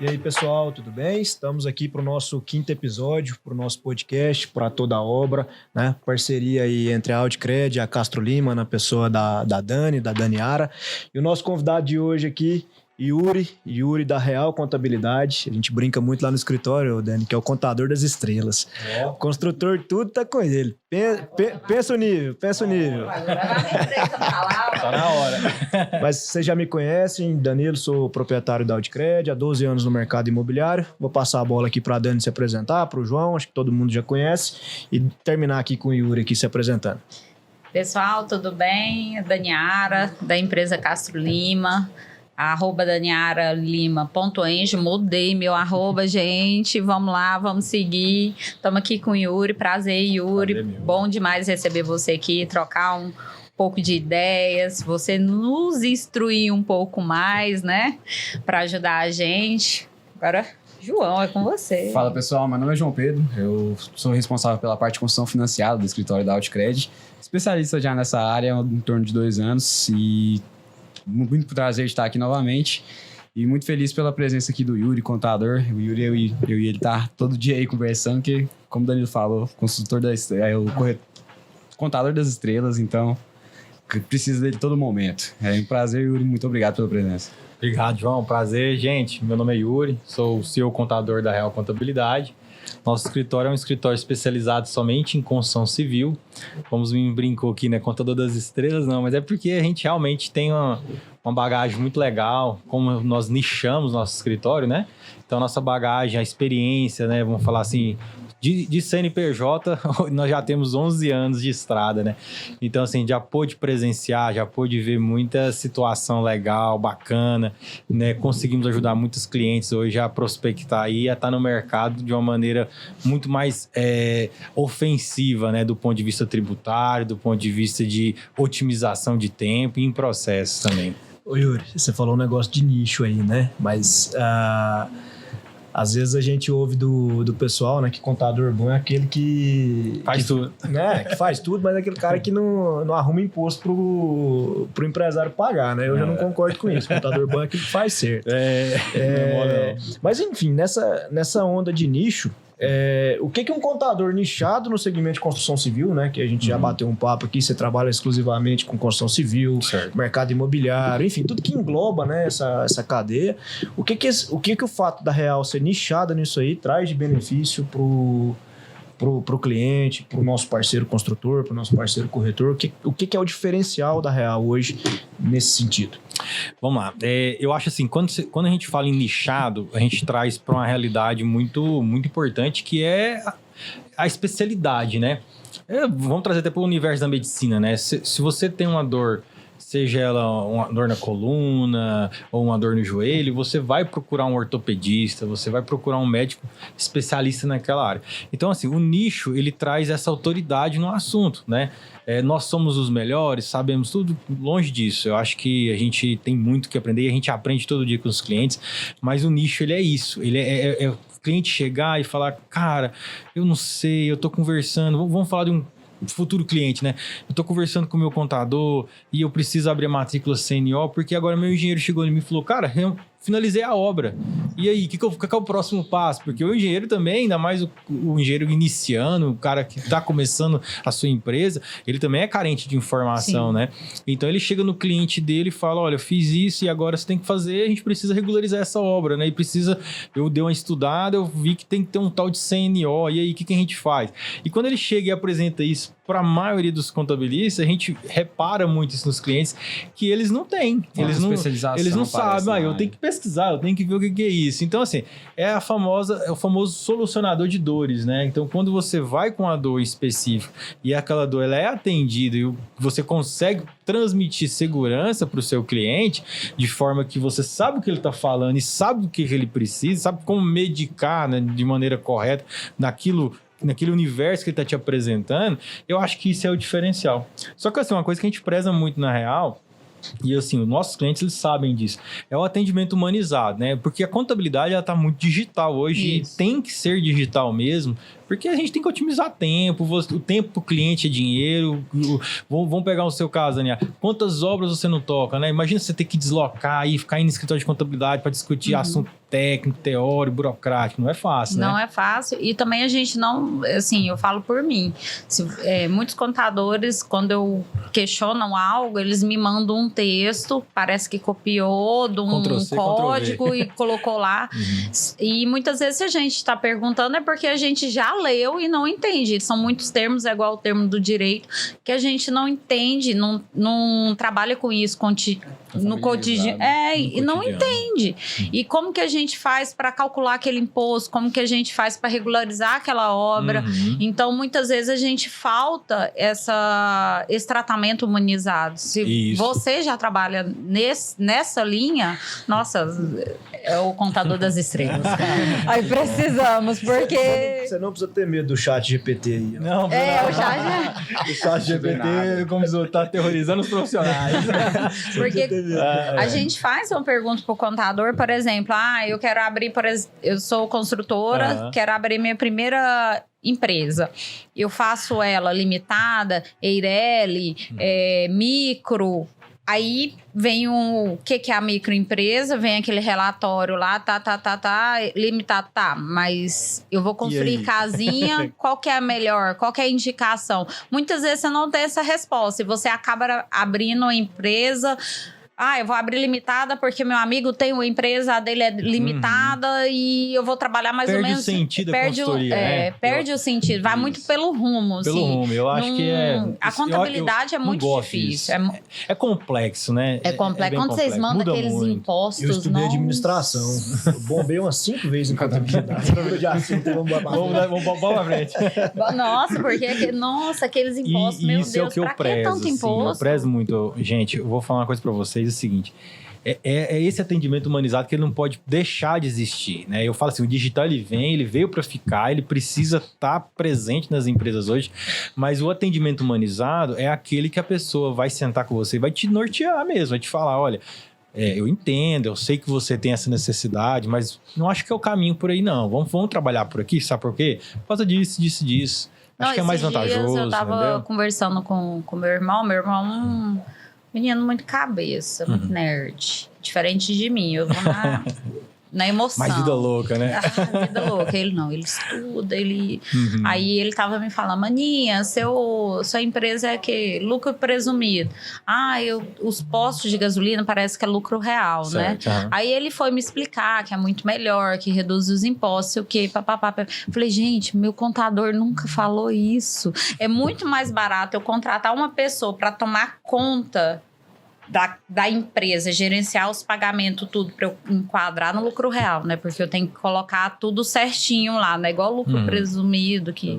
E aí, pessoal, tudo bem? Estamos aqui para o nosso 5º episódio, para o nosso podcast, para toda a obra, né? Parceria aí entre a Outcred e a Castro Lima, na pessoa da Daniara. E o nosso convidado de hoje aqui, Yuri da Real Contabilidade. A gente brinca muito lá no escritório, Dani, que é o contador das estrelas. O construtor, tudo tá com ele. Pensa o nível. Tá na hora. Mas vocês já me conhecem, Danilo, sou proprietário da Outcred, há 12 anos no mercado imobiliário. Vou passar a bola aqui para a Dani se apresentar, para o João, acho que todo mundo já conhece, e terminar aqui com o Yuri aqui se apresentando. Pessoal, tudo bem? Daniara, da empresa Castro Lima. @daniaralima.eng, mudei meu @, gente, vamos lá, vamos seguir, estamos aqui com o Yuri, prazer Yuri, bom demais receber você aqui, trocar um pouco de ideias, você nos instruir um pouco mais, né, para ajudar a gente. Agora, João, é com você. Fala pessoal, meu nome é João Pedro, eu sou responsável pela parte de construção financiada do escritório da Outcred, especialista já nessa área há em torno de 2 anos e muito prazer de estar aqui novamente e muito feliz pela presença aqui do Yuri, contador. O Yuri, eu e ele tá todo dia aí conversando, que, como o Danilo falou, consultor contador das estrelas, então precisa dele todo momento. É um prazer, Yuri, muito obrigado pela presença. Obrigado, João. Prazer, gente. Meu nome é Yuri, sou o CEO contador da Real Contabilidade. Nosso escritório é um escritório especializado somente em construção civil. Como me brincou aqui, né? Contador das estrelas, não, mas é porque a gente realmente tem uma bagagem muito legal, como nós nichamos nosso escritório, né? Então, nossa bagagem, a experiência, né? Vamos falar assim, de CNPJ, nós já temos 11 anos de estrada, né? Então, assim, já pôde presenciar, já pôde ver muita situação legal, bacana, né? Conseguimos ajudar muitos clientes hoje a prospectar e a estar no mercado de uma maneira muito mais ofensiva, né? Do ponto de vista tributário, do ponto de vista de otimização de tempo e em processos também. Ô Yuri, você falou um negócio de nicho aí, né? Mas às vezes a gente ouve do pessoal, né, que contador bom é aquele que faz tudo. Né, que faz tudo, mas é aquele cara que não arruma imposto pro empresário pagar, né? Eu já não concordo com isso. Contador bom é aquele que faz certo. Mas enfim, nessa onda de nicho, o que um contador nichado no segmento de construção civil, né? Que a gente já bateu um papo aqui, você trabalha exclusivamente com construção civil, certo, mercado imobiliário, enfim, tudo que engloba, né, essa cadeia. O que o fato da Real ser nichada nisso aí traz de benefício pro cliente, pro nosso parceiro construtor, pro nosso parceiro corretor? O que é o diferencial da Real hoje nesse sentido? Vamos lá. Eu acho assim, quando a gente fala em nichado, a gente traz para uma realidade muito, muito importante, que é a especialidade, né? Vamos trazer até para o universo da medicina, né? Se você tem uma dor, seja ela uma dor na coluna ou uma dor no joelho, você vai procurar um ortopedista, você vai procurar um médico especialista naquela área. Então, assim, o nicho, ele traz essa autoridade no assunto, né? Nós somos os melhores, sabemos tudo, longe disso. Eu acho que a gente tem muito que aprender e a gente aprende todo dia com os clientes, mas o nicho, ele é isso. Ele é o cliente chegar e falar, cara, eu não sei, eu tô conversando, vamos falar de um futuro cliente, né? Eu tô conversando com o meu contador e eu preciso abrir a matrícula CNO porque agora meu engenheiro chegou e me falou, cara, eu finalizei a obra. E aí, qual que é o próximo passo? Porque o engenheiro também, ainda mais o engenheiro iniciando, o cara que está começando a sua empresa, ele também é carente de informação, sim, né? Então ele chega no cliente dele e fala, olha, eu fiz isso e agora você tem que fazer, a gente precisa regularizar essa obra, né? E eu dei uma estudada, eu vi que tem que ter um tal de CNO, e aí, o que a gente faz? E quando ele chega e apresenta isso para a maioria dos contabilistas, a gente repara muito isso nos clientes, que eles não têm. Eles não sabem, eu tenho que pesquisar, eu tenho que ver o que é isso. Então, assim, é o famoso solucionador de dores, né? Então, quando você vai com a dor específica e aquela dor ela é atendida e você consegue transmitir segurança para o seu cliente, de forma que você sabe o que ele está falando e sabe o que ele precisa, sabe como medicar, né, de maneira correta naquele universo que ele está te apresentando, eu acho que isso é o diferencial. Só que assim, uma coisa que a gente preza muito na Real E assim, os nossos clientes, eles sabem disso. É o atendimento humanizado, né? Porque a contabilidade, ela tá muito digital hoje. Isso. E tem que ser digital mesmo. Porque a gente tem que otimizar tempo. O tempo pro cliente é dinheiro. Vamos pegar o seu caso, Daniel. Quantas obras você não toca, né? Imagina você ter que deslocar e ficar indo no escritório de contabilidade para discutir assunto técnico, teórico, burocrático. Não é fácil, né? Não é fácil. E também a gente não... Assim, eu falo por mim. Muitos contadores, quando eu questionam algo, eles me mandam um texto, parece que copiou de um Ctrl+C, código e colocou lá. E muitas vezes, se a gente está perguntando, é porque a gente já leu e não entende. São muitos termos, é igual o termo do direito, que a gente não entende, não trabalha com isso no cotidiano. E não entende. E como que a gente faz para calcular aquele imposto? Como que a gente faz para regularizar aquela obra? Então, muitas vezes a gente falta esse tratamento humanizado. Se você já trabalha nessa linha, nossa, é o contador das estrelas. Aí precisamos, porque... Você não precisa ter medo do chat GPT aí. Não, o chat GPT, como diz, tá aterrorizando os profissionais. Porque a gente faz uma pergunta pro contador, por exemplo, eu quero abrir, eu sou construtora, quero abrir minha primeira empresa. Eu faço ela limitada, Eireli, micro. Aí vem o que é a microempresa, vem aquele relatório lá, limitado, mas eu vou construir casinha, qual que é a melhor, qual que é a indicação? Muitas vezes você não tem essa resposta e você acaba abrindo uma empresa... eu vou abrir limitada porque meu amigo tem uma empresa, a dele é limitada e eu vou trabalhar mais ou menos... Perde o sentido da consultoria, perde o sentido. Vai muito pelo rumo, Pelo rumo, eu acho que a contabilidade é muito difícil. É complexo, né? É complexo. Quando vocês mandam aqueles impostos... Eu estudei administração. Eu bombei umas 5 vezes em contabilidade. Vamos pra frente. Nossa, porque aqueles impostos, meu Deus, é o que pra que tanto imposto? Eu prezo muito. gente, eu vou falar uma coisa pra vocês. É o seguinte, é esse atendimento humanizado que ele não pode deixar de existir, né? Eu falo assim, o digital ele veio para ficar, ele precisa estar presente nas empresas hoje, mas o atendimento humanizado é aquele que a pessoa vai sentar com você e vai te nortear mesmo, vai te falar, olha, eu entendo, eu sei que você tem essa necessidade, mas não acho que é o caminho por aí não, vamos trabalhar por aqui, sabe por quê? Por causa disso. Acho que é mais vantajoso. Eu tava conversando com meu irmão menino muito cabeça, muito nerd. Diferente de mim, eu vou na emoção. Mais vida louca, né? Vida louca. Ele não, ele estuda, ele... Aí ele tava me falando, maninha, sua empresa é que lucro presumido. Os postos de gasolina parece que é lucro real, certo, né? Aí ele foi me explicar que é muito melhor, que reduz os impostos, o quê, papapá. Falei, gente, meu contador nunca falou isso. É muito mais barato eu contratar uma pessoa para tomar conta da empresa, gerenciar os pagamentos, tudo, para eu enquadrar no lucro real, né? Porque eu tenho que colocar tudo certinho lá, né? Igual o lucro presumido, que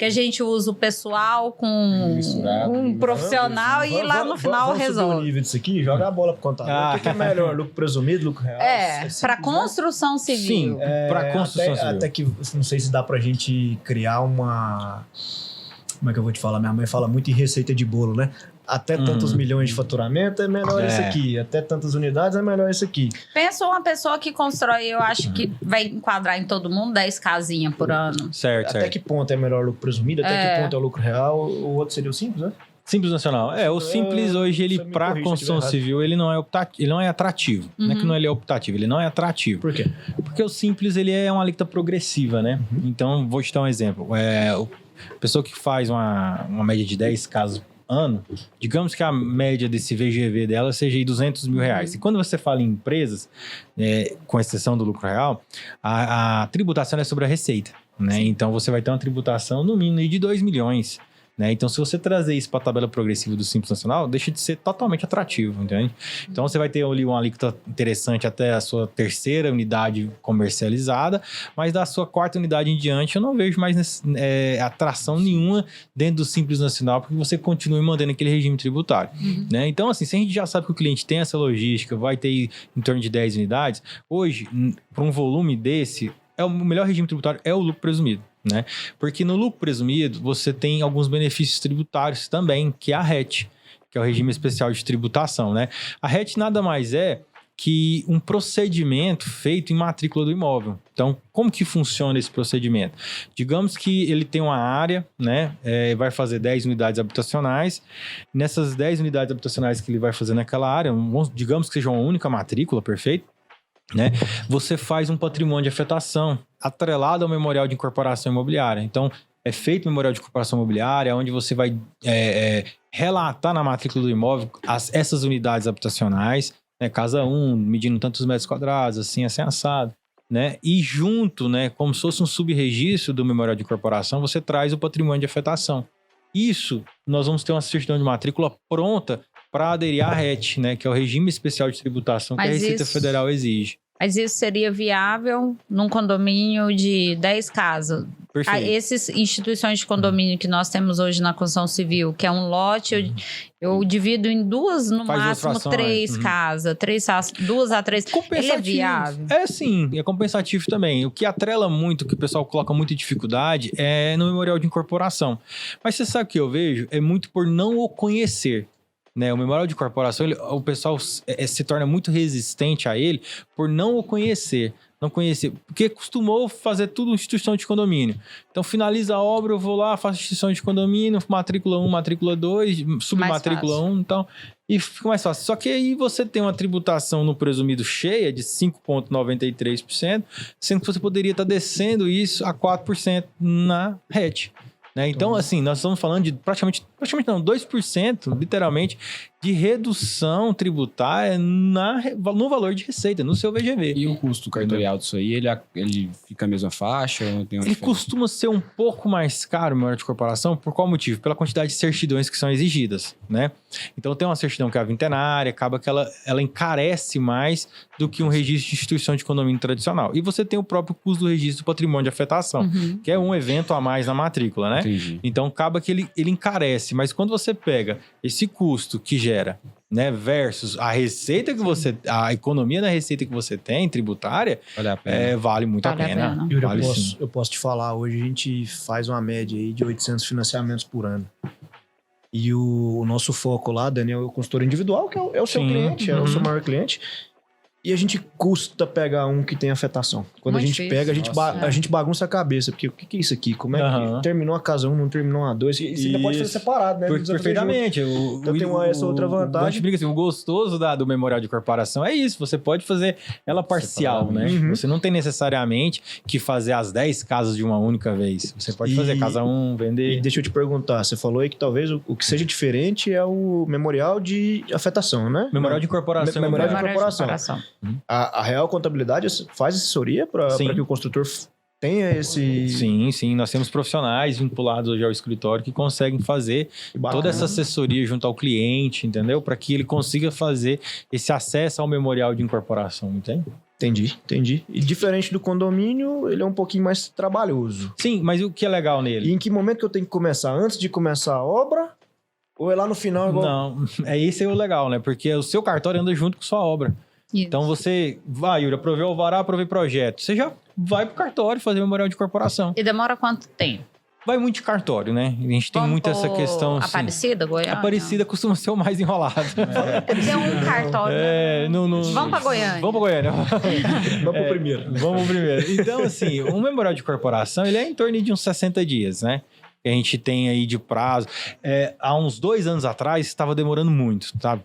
a gente usa o pessoal com um profissional e lá no final resolve. Vamos o nível disso aqui, joga a bola pro contador. O que é melhor, lucro presumido, lucro real? Para construção civil. Sim, para construção civil. Até que, não sei se dá pra gente criar uma... Como é que eu vou te falar? Minha mãe fala muito em receita de bolo, né? Até tantos milhões de faturamento é melhor esse aqui. Até tantas unidades é melhor esse aqui. Pensa uma pessoa que constrói, eu acho que vai enquadrar em todo mundo 10 casinhas por ano. Certo. Até que ponto é melhor lucro presumido? Até que ponto é o lucro real? O outro seria o simples, né? Simples Nacional. O Simples hoje, ele para construção civil, ele não é atrativo. Não é que ele é optativo, ele não é atrativo. Por quê? Porque o Simples, ele é uma alíquota progressiva, né? Então, vou te dar um exemplo. A pessoa que faz uma média de 10 casos ano, digamos que a média desse VGV dela seja de 200 mil reais. E quando você fala em empresas, com exceção do lucro real, a tributação é sobre a receita, né? Então, você vai ter uma tributação no mínimo de 2 milhões. Né? Então, se você trazer isso para a tabela progressiva do Simples Nacional, deixa de ser totalmente atrativo, entende? Então, você vai ter ali uma alíquota interessante até a sua terceira unidade comercializada, mas da sua quarta unidade em diante, eu não vejo mais atração nenhuma dentro do Simples Nacional, porque você continua mantendo aquele regime tributário. Né? Então, assim, se a gente já sabe que o cliente tem essa logística, vai ter em torno de 10 unidades, hoje, para um volume desse, o melhor regime tributário é o lucro presumido. Né? Porque no lucro presumido você tem alguns benefícios tributários também, que é a RET, que é o regime especial de tributação, né? A RET nada mais é que um procedimento feito em matrícula do imóvel. Então, como que funciona esse procedimento? Digamos que ele tem uma área, né? Vai fazer 10 unidades habitacionais. Nessas 10 unidades habitacionais que ele vai fazer naquela área, digamos que seja uma única matrícula, perfeito? Né? Você faz um patrimônio de afetação atrelado ao memorial de incorporação imobiliária. Então, é feito o memorial de incorporação imobiliária, onde você vai relatar na matrícula do imóvel essas unidades habitacionais, né? Casa 1, medindo tantos metros quadrados, assim assado, né? E junto, né, como se fosse um subregistro do memorial de incorporação, você traz o patrimônio de afetação. Isso, nós vamos ter uma certidão de matrícula pronta para aderir à RET, né, que é o regime especial de tributação que a Receita Federal exige. Mas isso seria viável num condomínio de 10 casas? Perfeito. Essas instituições de condomínio que nós temos hoje na construção civil, que é um lote, eu divido em duas, no máximo 3 casas, 2 a 3. Ele é viável? Sim, é compensativo também. O que atrela muito, o que o pessoal coloca muita dificuldade é no memorial de incorporação. Mas você sabe o que eu vejo? É muito por não o conhecer. Né, o memorial de incorporação, o pessoal se torna muito resistente a ele por não o conhecer. Não conhecer, porque costumou fazer tudo instituição de condomínio. Então, finaliza a obra, eu vou lá, faço instituição de condomínio, matrícula 1, matrícula 2, submatrícula 1, então, e fica mais fácil. Só que aí você tem uma tributação no presumido cheia de 5,93%, sendo que você poderia estar descendo isso a 4% na RET. Né? Então, assim, nós estamos falando de praticamente não, 2%, literalmente, de redução tributária no valor de receita, no seu VGV. E o custo cartorial disso aí, ele fica a mesma faixa? Ou tem uma ele costuma ser um pouco mais caro, memorial de corporação, por qual motivo? Pela quantidade de certidões que são exigidas, né? Então, tem uma certidão que é a vintenária, acaba que ela encarece mais do que um registro de instituição de condomínio tradicional. E você tem o próprio custo do registro do patrimônio de afetação, que é um evento a mais na matrícula, né? Entendi. Então, acaba que ele encarece, mas quando você pega esse custo que gera, né, versus a receita que você, a economia da receita que você tem, tributária, vale a pena. Vale muito a pena. Yuri, eu posso te falar, hoje a gente faz uma média aí de 800 financiamentos por ano. E o nosso foco lá, Daniel, é o consultor individual, que é o seu cliente, é o seu maior cliente. E a gente custa pegar um que tem afetação. Quando Muito a gente pega, a gente bagunça a cabeça. Porque o que é isso aqui? Como é que terminou a casa 1, não terminou a 2? E você ainda pode fazer separado, né? Perfeitamente. Então tem essa outra vantagem. O gostoso do memorial de corporação é isso. Você pode fazer ela parcial, né? Você não tem necessariamente que fazer as 10 casas de uma única vez. Você pode fazer casa 1, vender... E deixa eu te perguntar. Você falou aí que talvez o que seja diferente é o memorial de afetação, né? Memorial de incorporação. Memorial de incorporação. A Real Contabilidade faz assessoria para que o construtor tenha esse... Sim. Nós temos profissionais vinculados hoje ao escritório que conseguem fazer toda essa assessoria junto ao cliente, entendeu? Para que ele consiga fazer esse acesso ao memorial de incorporação, entende? Entendi. E diferente do condomínio, ele é um pouquinho mais trabalhoso. Sim, mas o que é legal nele? E em que momento que eu tenho que começar? Antes de começar a obra? Ou é lá no final? Igual... Não, esse é o legal, né? Porque o seu cartório anda junto com sua obra. Isso. Então você vai, Yuri, aprovei o alvará, aprovei projeto. Você já vai pro cartório fazer memorial de corporação. E demora quanto tempo? Vai muito de cartório, né? A gente tem muito essa questão... Assim, Aparecida, Goiânia? Aparecida costuma ser o mais enrolado. Tem um cartório. Vamos pra Goiânia. Vamos pra Goiânia. Vamos pro primeiro. Então, assim, um memorial de corporação, ele é em torno de uns 60 dias, né? Que a gente tem aí de prazo. Há uns 2 anos atrás, estava demorando muito, sabe?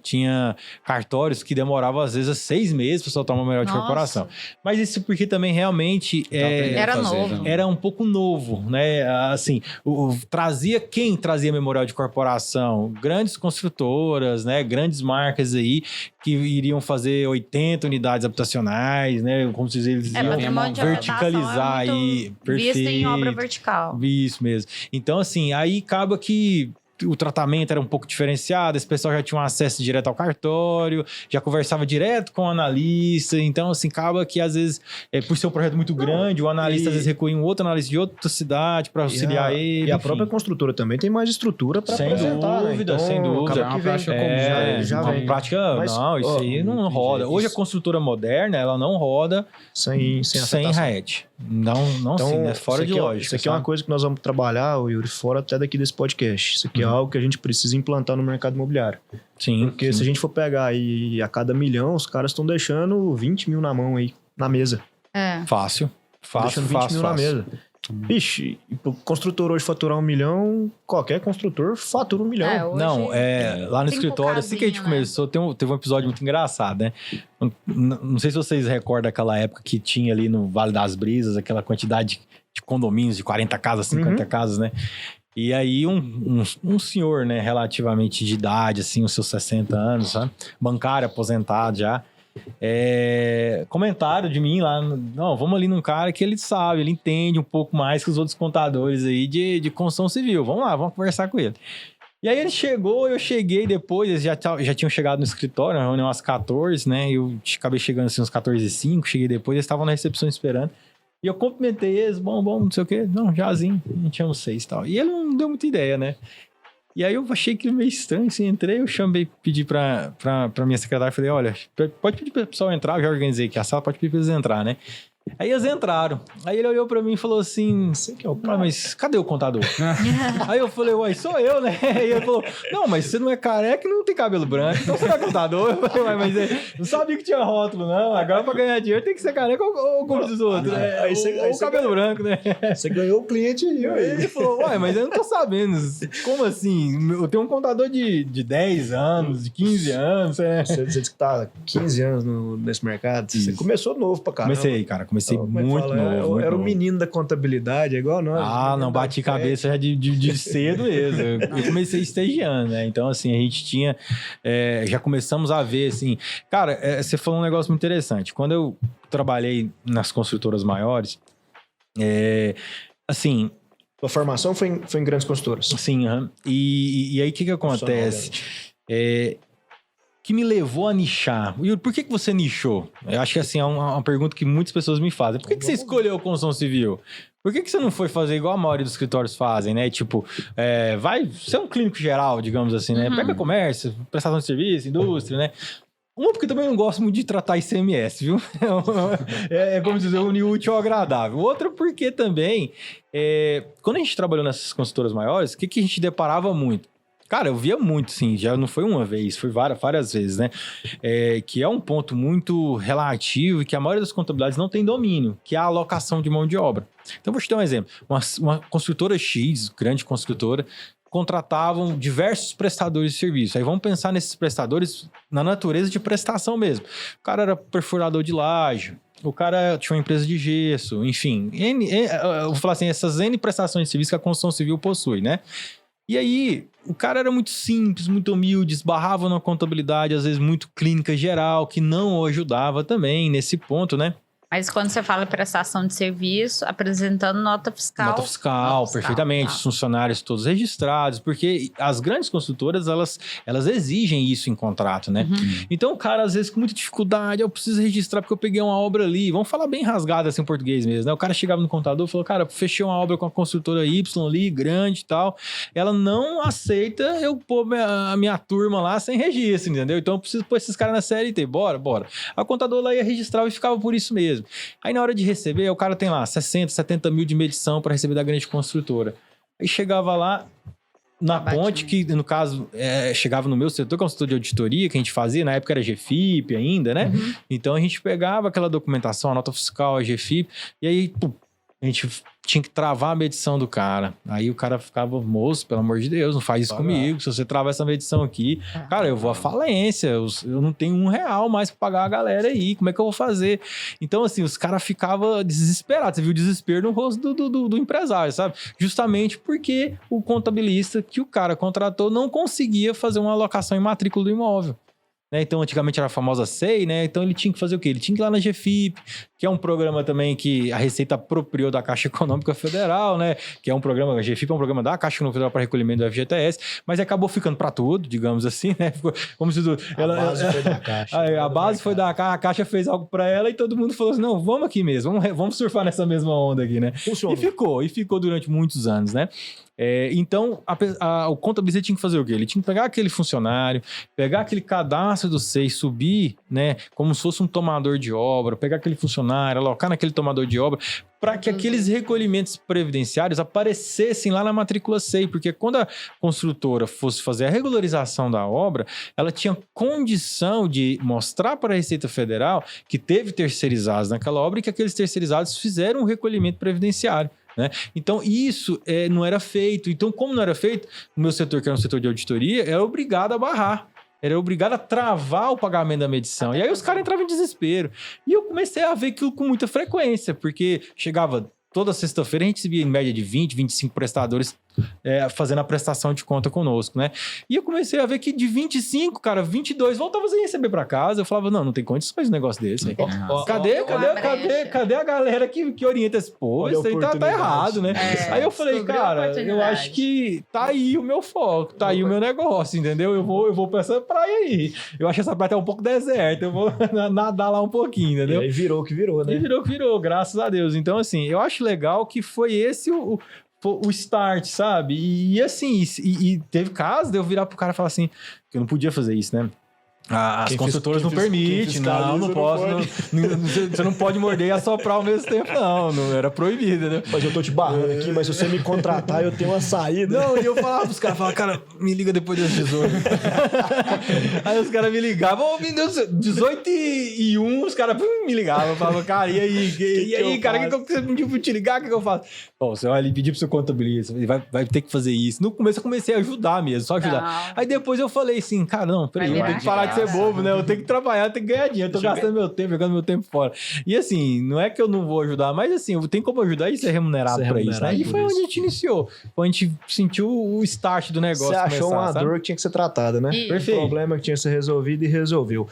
Tinha cartórios que demoravam, às vezes, 6 meses para soltar uma memorial de corporação. Mas isso porque também realmente era um pouco novo, né? Assim, quem trazia memorial de corporação? Grandes construtoras, né? Grandes marcas aí que iriam fazer 80 unidades habitacionais, né? Como se eles iam verticalizar aí. Visto em obra vertical. Isso mesmo. Então, assim, aí acaba que o tratamento era um pouco diferenciado, esse pessoal já tinha um acesso direto ao cartório, já conversava direto com o analista, então assim, acaba que às vezes, por ser um projeto muito grande, o analista às vezes recorre um outro analista de outra cidade para auxiliar ele. E a própria construtora também tem mais estrutura para apresentar, sem dúvida. É uma prática uma prática, isso aí não roda. Hoje a construtora moderna, ela não roda sem RET. Não então, sim, é fora de lógica. Isso aqui é uma coisa que nós vamos trabalhar, Yuri, fora até daqui desse podcast. Isso aqui é algo que a gente precisa implantar no mercado imobiliário. Sim. Porque se a gente for pegar aí a cada milhão, os caras estão deixando 20 mil na mão aí, na mesa. Fácil. Deixando 20 mil na mesa. Vixe, o construtor hoje faturar 1 milhão, qualquer construtor fatura 1 milhão. Lá no escritório, assim que a gente começou, teve um episódio muito engraçado, né? Não sei se vocês recordam daquela época que tinha ali no Vale das Brisas, aquela quantidade de condomínios de 40 casas, 50 casas, né? E aí um senhor, né, relativamente de idade, assim, os seus 60 anos, sabe? Bancário, aposentado já. Comentaram de mim lá, não, vamos ali num cara que ele sabe, ele entende um pouco mais que os outros contadores aí de construção civil, vamos lá, vamos conversar com ele. E aí ele chegou, eu cheguei depois, eles já tinham chegado no escritório, na reunião às 14, né, eu acabei chegando assim uns 14h05, cheguei depois, eles estavam na recepção esperando, e eu cumprimentei eles, bom, não sei o quê, não, jazinho, a gente tinha uns 6 e tal, e ele não deu muita ideia, né. E aí eu achei que meio estranho, assim, entrei, eu pedi pra minha secretária, falei, olha, pode pedir pro pessoal entrar, eu já organizei aqui a sala, pode pedir pra eles entrar, né? Aí eles entraram. Aí ele olhou pra mim e falou assim, você que é o cara, mas cadê o contador? Aí eu falei, uai, sou eu, né? Aí ele falou, não, mas você não é careca e não tem cabelo branco, então você não é contador? Eu falei, uai, mas não sabia que tinha rótulo, não. Agora pra ganhar dinheiro tem que ser careca ou como diz o outro, né? Ou cabelo branco, né? Você ganhou o cliente aí. Ele falou, uai, mas eu não tô sabendo. Como assim? Eu tenho um contador de 10 anos, de 15 anos, né? Você disse que tá 15 anos nesse mercado. Você começou novo pra caramba. Comecei muito novo. Era o menino da contabilidade, é igual nós. Não, bati cabeça já de cedo mesmo. Eu comecei estagiando, né? Então, assim, a gente tinha... já começamos a ver, assim... Cara, você falou um negócio muito interessante. Quando eu trabalhei nas construtoras maiores, assim... Sua formação foi em grandes construtoras? Sim, e aí o que acontece? Que me levou a nichar. Yuri, por que você nichou? Eu acho que assim, é uma pergunta que muitas pessoas me fazem. Por que você escolheu construção civil? Por que você não foi fazer igual a maioria dos escritórios fazem, né? Tipo, vai ser um clínico geral, digamos assim, né? Pega comércio, prestação de serviço, indústria, né? Porque também eu não gosto muito de tratar ICMS, viu? Como dizer, unir o útil ao agradável. Outra porque também, quando a gente trabalhou nessas consultoras maiores, o que a gente deparava muito? Cara, eu via muito, sim, já não foi uma vez, foi várias vezes, né? Que é um ponto muito relativo e que a maioria das contabilidades não tem domínio, que é a alocação de mão de obra. Então, vou te dar um exemplo. Uma construtora X, grande construtora, contratavam diversos prestadores de serviço. Aí vamos pensar nesses prestadores na natureza de prestação mesmo. O cara era perfurador de laje, o cara tinha uma empresa de gesso, enfim. Eu vou falar assim, essas N prestações de serviço que a construção civil possui, né? E aí, o cara era muito simples, muito humilde, esbarrava na contabilidade, às vezes muito clínica geral, que não o ajudava também nesse ponto, né? Mas quando você fala prestação de serviço, apresentando nota fiscal. Nota fiscal, perfeitamente. Os funcionários todos registrados, porque as grandes construtoras, elas exigem isso em contrato, né? Então, o cara, às vezes, com muita dificuldade, eu preciso registrar porque eu peguei uma obra ali. Vamos falar bem rasgado assim em português mesmo, né? O cara chegava no contador e falou, cara, fechei uma obra com a construtora Y ali, grande e tal. Ela não aceita eu pôr a minha turma lá sem registro, entendeu? Então, eu preciso pôr esses caras na CLT. Bora. A contadora lá ia registrar e ficava por isso mesmo. Aí na hora de receber, o cara tem lá 60, 70 mil de medição para receber da grande construtora. Aí chegava lá na ponte, que no caso chegava no meu setor, que é um setor de auditoria que a gente fazia, na época era GFIP ainda, né? Então a gente pegava aquela documentação, a nota fiscal, a GFIP, e aí a gente tinha que travar a medição do cara. Aí o cara ficava, moço, pelo amor de Deus, não faz isso comigo. Se você travar essa medição aqui, cara, eu vou à falência. Eu não tenho R$1 mais pra pagar a galera aí. Como é que eu vou fazer? Então, assim, os caras ficavam desesperados. Você viu o desespero no rosto do empresário, sabe? Justamente porque o contabilista que o cara contratou não conseguia fazer uma alocação em matrícula do imóvel. Então, antigamente era a famosa SEI, né? Então, ele tinha que fazer o quê? Ele tinha que ir lá na GFIP, que é um programa também que a Receita apropriou da Caixa Econômica Federal, né? Que é um programa, a GFIP é um programa da Caixa Econômica Federal para recolhimento do FGTS, mas acabou ficando para tudo, digamos assim, né? Ficou como se a base foi da Caixa. A base foi da Caixa, a Caixa fez algo para ela e todo mundo falou assim, não, vamos aqui mesmo, vamos surfar nessa mesma onda aqui, né? Funcionou. E ficou durante muitos anos, né? Então, o contabilista tinha que fazer o quê? Ele tinha que pegar aquele funcionário, pegar aquele cadastro do SEI, subir, né, como se fosse um tomador de obra, pegar aquele funcionário, alocar naquele tomador de obra, para que aqueles recolhimentos previdenciários aparecessem lá na matrícula SEI, porque quando a construtora fosse fazer a regularização da obra, ela tinha condição de mostrar para a Receita Federal que teve terceirizados naquela obra e que aqueles terceirizados fizeram um recolhimento previdenciário. Né? Então, isso não era feito. Então, como não era feito, o meu setor, que era um setor de auditoria, era obrigado a barrar. Era obrigado a travar o pagamento da medição. E aí os caras entravam em desespero. E eu comecei a ver aquilo com muita frequência, porque chegava toda sexta-feira, a gente recebia em média de 20, 25 prestadores fazendo a prestação de conta conosco, né? E eu comecei a ver que de 25, cara, 22 voltavam sem receber para casa. Eu falava, não tem condições de um negócio desse. Cadê a galera que orienta esse povo? Isso aí tá errado, né? Aí eu falei, cara, eu acho que tá aí o meu foco, tá aí o meu negócio, entendeu? Eu vou pra essa praia aí. Eu acho essa praia tá um pouco deserta, eu vou nadar lá um pouquinho, entendeu? E aí virou que virou, né? E virou que virou, graças a Deus. Então, assim, eu acho legal que foi esse o start, sabe? E assim, e teve caso de eu virar pro cara e falar assim, que eu não podia fazer isso, né? As construtoras não permitem, não posso. Você não pode morder e assoprar ao mesmo tempo, não era proibido, né? Mas eu tô te barrando aqui, mas se você me contratar, eu tenho uma saída. Não, e eu falava pros caras, cara, me liga depois das 18. Aí os caras me ligavam, 18h01, os caras me ligavam, eu falava, cara, e aí, cara, o que você pediu pra eu te ligar, o que eu faço? Você vai ali pedir pro seu contabilista, vai ter que fazer isso. No começo eu comecei a ajudar mesmo, só ajudar. Não. Aí depois eu falei assim, cara, não, peraí, eu tenho que parar de ser bobo, né? Eu tenho que trabalhar, eu tenho que ganhar dinheiro. Eu tô gastando meu tempo, jogando meu tempo fora. E assim, não é que eu não vou ajudar, mas assim, eu tenho como ajudar e ser remunerado pra isso, né? E foi onde a gente iniciou. Foi onde a gente sentiu o start do negócio. Você achou uma dor que tinha que ser tratada, né? Perfeito. Um problema que tinha que ser resolvido e resolveu.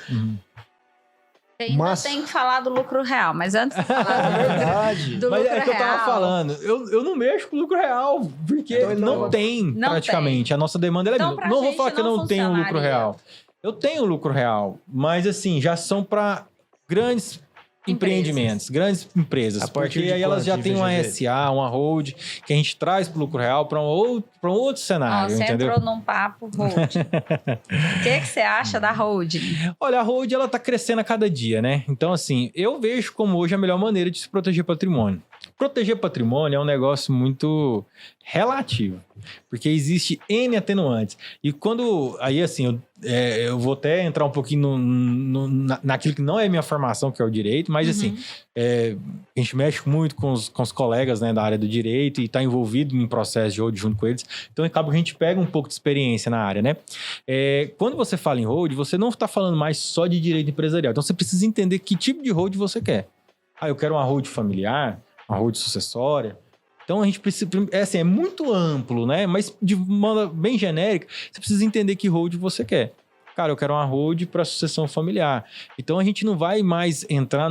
Ainda tem que falar do lucro real, mas antes de falar do mas lucro real... que eu tava falando, eu não mexo com lucro real, porque então, não tem praticamente. A nossa demanda é então, não vou falar que eu não tenho lucro real. Eu tenho lucro real, mas assim, já são para grandes empreendimentos, grandes empresas, porque aí elas já têm uma SA, uma hold, que a gente traz para o lucro real para um outro cenário, entendeu? Você entrou num papo hold. O que você acha da hold? Olha, a hold, ela tá crescendo a cada dia, né? Então, assim, eu vejo como hoje a melhor maneira de se proteger patrimônio. Proteger patrimônio é um negócio muito relativo, porque existe N atenuantes. E quando... Aí, assim, eu vou até entrar um pouquinho naquilo que não é minha formação, que é o direito, mas, assim, a gente mexe muito com os colegas, né, da área do direito e está envolvido em processo de hold junto com eles. Então, acaba que a gente pega um pouco de experiência na área, né? Quando você fala em hold, você não está falando mais só de direito empresarial. Então, você precisa entender que tipo de hold você quer. Eu quero uma hold familiar, uma hold sucessória. Então, a gente precisa... é muito amplo, né? Mas de maneira bem genérica, você precisa entender que hold você quer. Cara, eu quero uma hold para sucessão familiar. Então, a gente não vai mais entrar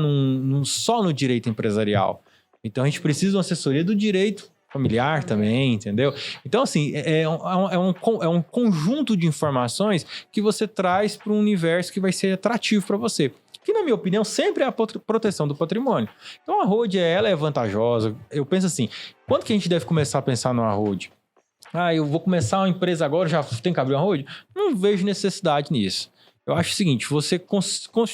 só no direito empresarial. Então, a gente precisa de uma assessoria do direito familiar também, entendeu? Então, assim, é um conjunto de informações que você traz para um universo que vai ser atrativo para você. Que, na minha opinião, sempre é a proteção do patrimônio. Então, a hold, ela é vantajosa. Eu penso assim, quando que a gente deve começar a pensar numa hold? Eu vou começar uma empresa agora, já tem que abrir uma hold? Não vejo necessidade nisso. Eu acho o seguinte, você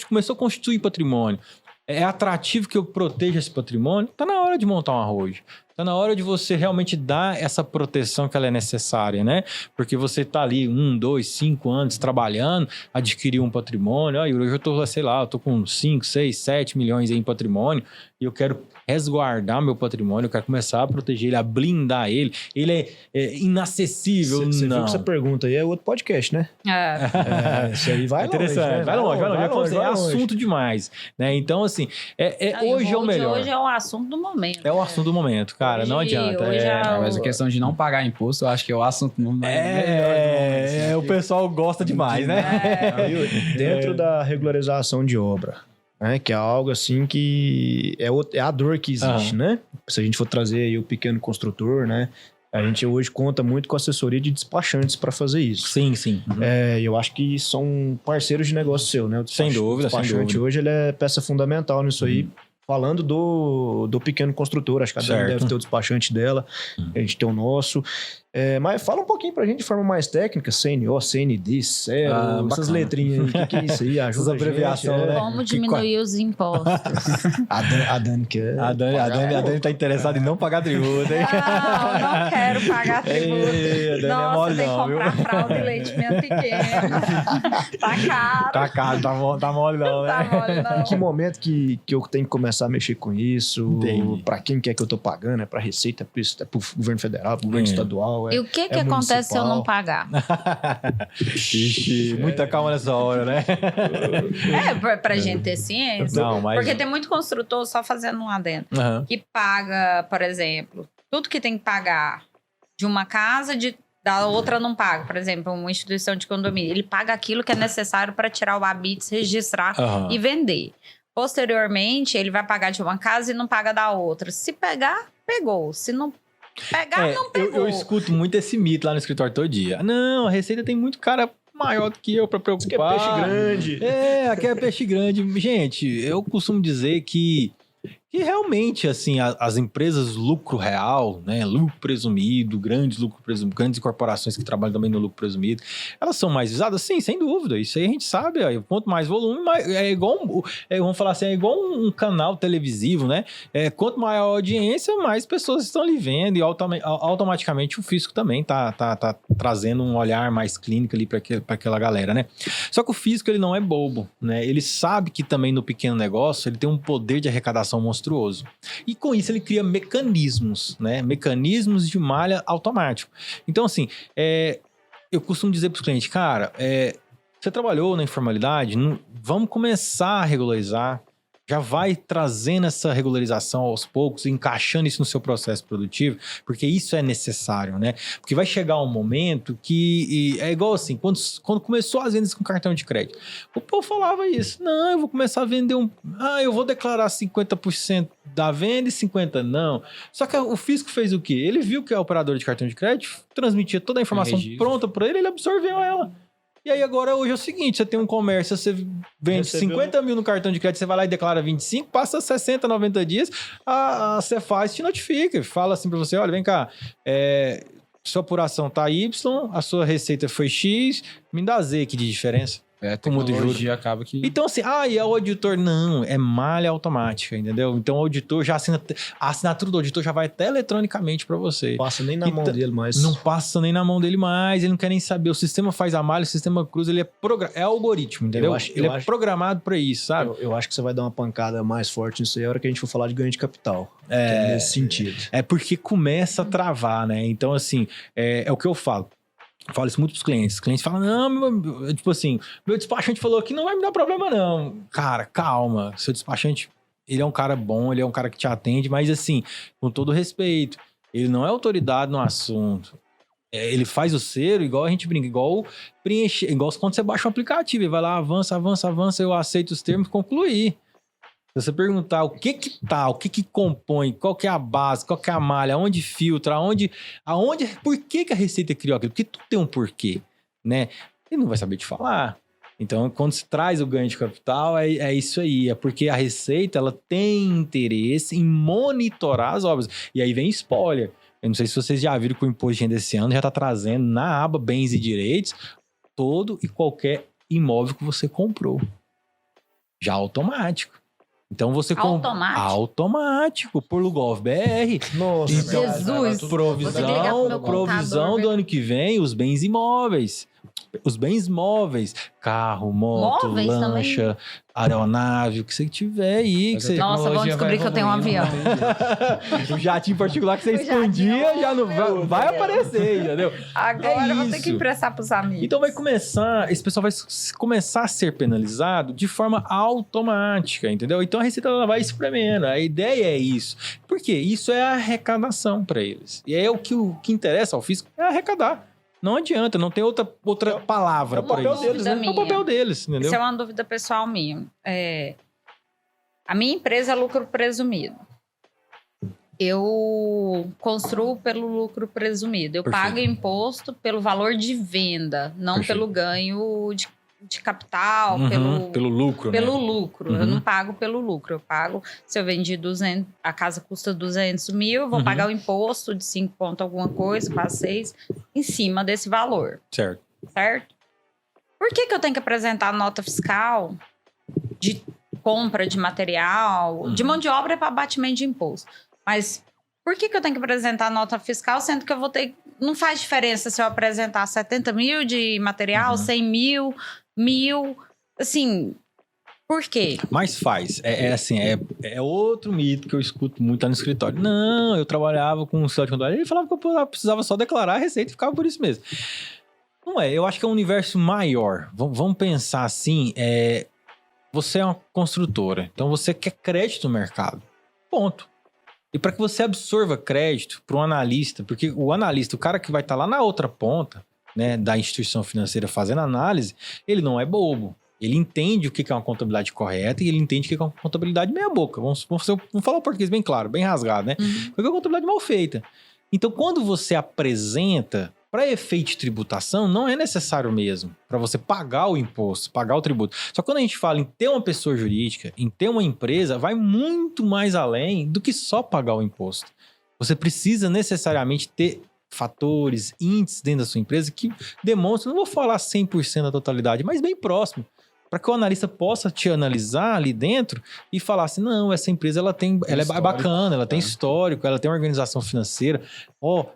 começou a constituir patrimônio, é atrativo que eu proteja esse patrimônio, tá na hora de montar uma hold. Tá na hora de você realmente dar essa proteção que ela é necessária, né? Porque você tá ali 1, 2, 5 anos trabalhando, adquiriu um patrimônio. Hoje eu tô, sei lá, eu tô com 5, 6, 7 milhões aí em patrimônio e eu quero resguardar meu patrimônio, eu quero começar a proteger ele, a blindar ele. Ele é inacessível, Você não. viu que essa pergunta aí é outro podcast, né? Isso aí vai interessante, longe, né? Vai longe. É assunto demais, né? Então, assim, hoje é o melhor. Hoje é o assunto do momento. É o assunto do momento, cara, não adianta. Mas a questão de não pagar imposto, eu acho que é o assunto o pessoal gosta demais, né? Dentro da regularização de obra, né? Que é algo assim que é a dor que existe, né? Se a gente for trazer aí o pequeno construtor, né? A gente hoje conta muito com assessoria de despachantes para fazer isso. Sim. Eu acho que são parceiros de negócio seu, né? Sem dúvida. O despachante hoje ele é peça fundamental nisso aí, falando do pequeno construtor. Acho que a Dani deve ter o despachante dela, a gente tem o nosso. Mas fala um pouquinho pra gente de forma mais técnica, CNO, CND, CERO, essas letrinhas aí, o que é isso aí? Ajuda a abreviação, né? Como diminuir os impostos. A Dani quer... A Dani tá interessada em não pagar tributo, hein? Não quero pagar tributo. Nossa, tem que comprar fralda e leite mesmo pequeno. Tá caro. Tá caro, tá mole não, né? Tá mole não. Em que momento que eu tenho que começar a mexer com isso? Entendi. Pra quem que é que eu tô pagando? É pra Receita, é pro governo federal, pro governo estadual? E o que acontece se eu não pagar? Ixi, muita calma nessa hora, né? Pra gente ter ciência. Não, mas... Porque tem muito construtor, só fazendo um adendo, que paga, por exemplo, tudo que tem que pagar de uma casa, da outra não paga. Por exemplo, uma instituição de condomínio. Ele paga aquilo que é necessário para tirar o habite, registrar e vender. Posteriormente, ele vai pagar de uma casa e não paga da outra. Se pegar, pegou. Se não pegar, não pegou. Eu escuto muito esse mito lá no escritório todo dia. Não, a Receita tem muito cara maior do que eu pra preocupar. Aqui é peixe grande. Aqui é peixe grande. Gente, eu costumo dizer que realmente, assim, as empresas lucro real, né, lucro presumido, grandes corporações que trabalham também no lucro presumido, elas são mais visadas? Sim, sem dúvida. Isso aí a gente sabe. Quanto mais volume, é igual, vamos falar assim, é igual um canal televisivo, né? Quanto maior a audiência, mais pessoas estão ali vendo e automaticamente o fisco também tá trazendo um olhar mais clínico ali para aquela galera, né? Só que o fisco, ele não é bobo, né? Ele sabe que também no pequeno negócio ele tem um poder de arrecadação monstruoso. E com isso ele cria mecanismos, né? Mecanismos de malha automático. Então, assim, eu costumo dizer para os clientes, cara, você trabalhou na informalidade, vamos começar a regularizar. Já vai trazendo essa regularização aos poucos, encaixando isso no seu processo produtivo, porque isso é necessário, né? Porque vai chegar um momento que é igual assim, quando começou as vendas com cartão de crédito, o povo falava isso, não, eu vou começar a vender eu vou declarar 50% da venda e 50% não. Só que o fisco fez o quê? Ele viu que é operador de cartão de crédito, transmitia toda a informação pronta para ele absorveu ela. E aí agora hoje é o seguinte, você tem um comércio, você vende 50 mil no cartão de crédito, você vai lá e declara 25, passa 60, 90 dias, a Cefaz te notifica, fala assim pra você, olha, vem cá, sua apuração tá Y, a sua receita foi X, me dá Z aqui de diferença. A tecnologia acaba que... Então assim, e o auditor? Não, é malha automática, entendeu? Então o auditor já a assinatura do auditor já vai até eletronicamente para você. Não passa nem na mão dele mais. Não passa nem na mão dele mais, ele não quer nem saber. O sistema faz a malha, o sistema cruza, ele é algoritmo, entendeu? Ele é programado para isso, sabe? Eu acho que você vai dar uma pancada mais forte nisso aí a hora que a gente for falar de ganho de capital. É nesse sentido. É porque começa a travar, né? Então assim, é o que eu falo. Eu falo isso muito pros clientes. Os clientes falam, não, tipo assim, meu despachante falou que não vai me dar problema, não. Cara, calma. Seu despachante, ele é um cara bom, ele é um cara que te atende, mas assim, com todo respeito, ele não é autoridade no assunto. Ele faz o ser igual a gente brinca, igual preencher, igual quando você baixa um aplicativo, ele vai lá, avança, eu aceito os termos, concluir. Se você perguntar o que compõe, qual que é a base, qual que é a malha, aonde filtra, por que a Receita criou aquilo? Porque tudo tem um porquê, né? Ele não vai saber te falar. Então, quando se traz o ganho de capital, é isso aí. É porque a Receita, ela tem interesse em monitorar as obras. E aí vem spoiler. Eu não sei se vocês já viram que o Imposto de Renda esse ano já está trazendo na aba Bens e Direitos todo e qualquer imóvel que você comprou. Já automático. Então você automático por Lugov.br. Nossa, então, Jesus! Provisão do ano que vem, os bens imóveis. Os bens móveis, carro, moto, móveis lancha, também. Aeronave, o que você tiver aí. Nossa, vamos descobrir que eu tenho um avião. Um jatinho particular que você escondia já não vai aparecer, entendeu? Agora eu vou ter que emprestar pros amigos. Então esse pessoal vai começar a ser penalizado de forma automática, entendeu? Então a Receita ela vai espremendo. A ideia é isso. Por quê? Isso é a arrecadação para eles. E o que interessa ao fisco é arrecadar. Não adianta, não tem outra palavra para isso. É o papel deles, entendeu? Isso é uma dúvida pessoal minha. A minha empresa é lucro presumido. Eu construo pelo lucro presumido. Eu pago imposto pelo valor de venda, não pelo ganho de capital, pelo lucro, pelo né? lucro. Eu não pago pelo lucro. Eu pago, se eu vendi 200, a casa custa 200 mil, eu vou pagar o imposto de 5 pontos alguma coisa, quase 6, em cima desse valor. Certo. Certo? Por que eu tenho que apresentar nota fiscal de compra de material, de mão de obra é para abatimento de imposto? Mas por que eu tenho que apresentar nota fiscal, sendo que eu vou ter... Não faz diferença se eu apresentar 70 mil de material, 100 mil, 1.000... Assim, por quê? Mas faz. É outro mito que eu escuto muito lá no escritório. Não, eu trabalhava com um escritório de contabilidade, ele falava que eu precisava só declarar a receita e ficava por isso mesmo. Não é, eu acho que é um universo maior. Vamos pensar assim, você é uma construtora, então você quer crédito no mercado. Ponto. E para que você absorva crédito para um analista, porque o analista, o cara que vai estar lá na outra ponta, né, da instituição financeira fazendo análise, ele não é bobo. Ele entende o que é uma contabilidade correta e ele entende o que é uma contabilidade meia boca. Vamos falar o português bem claro, bem rasgado, né? O que é uma contabilidade mal feita. Então, quando você apresenta, para efeito de tributação, não é necessário mesmo para você pagar o imposto, pagar o tributo. Só que quando a gente fala em ter uma pessoa jurídica, em ter uma empresa, vai muito mais além do que só pagar o imposto. Você precisa necessariamente ter fatores, índices dentro da sua empresa que demonstram, não vou falar 100% da totalidade, mas bem próximo, para que o analista possa te analisar ali dentro e falar assim, não, essa empresa ela é bacana, ela tem histórico, ela tem uma organização financeira,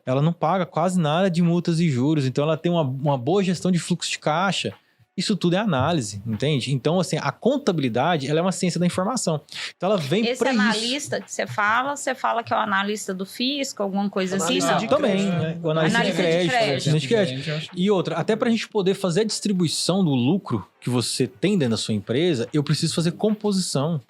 ela não paga quase nada de multas e juros, então ela tem uma boa gestão de fluxo de caixa. Isso tudo é análise, entende? Então, assim, a contabilidade, ela é uma ciência da informação. Então, ela vem para isso. Esse analista que você fala que é o analista do fisco, alguma coisa analista assim? De também, crédito, né? O analista de crédito. E outra, até para a gente poder fazer a distribuição do lucro que você tem dentro da sua empresa, eu preciso fazer composição.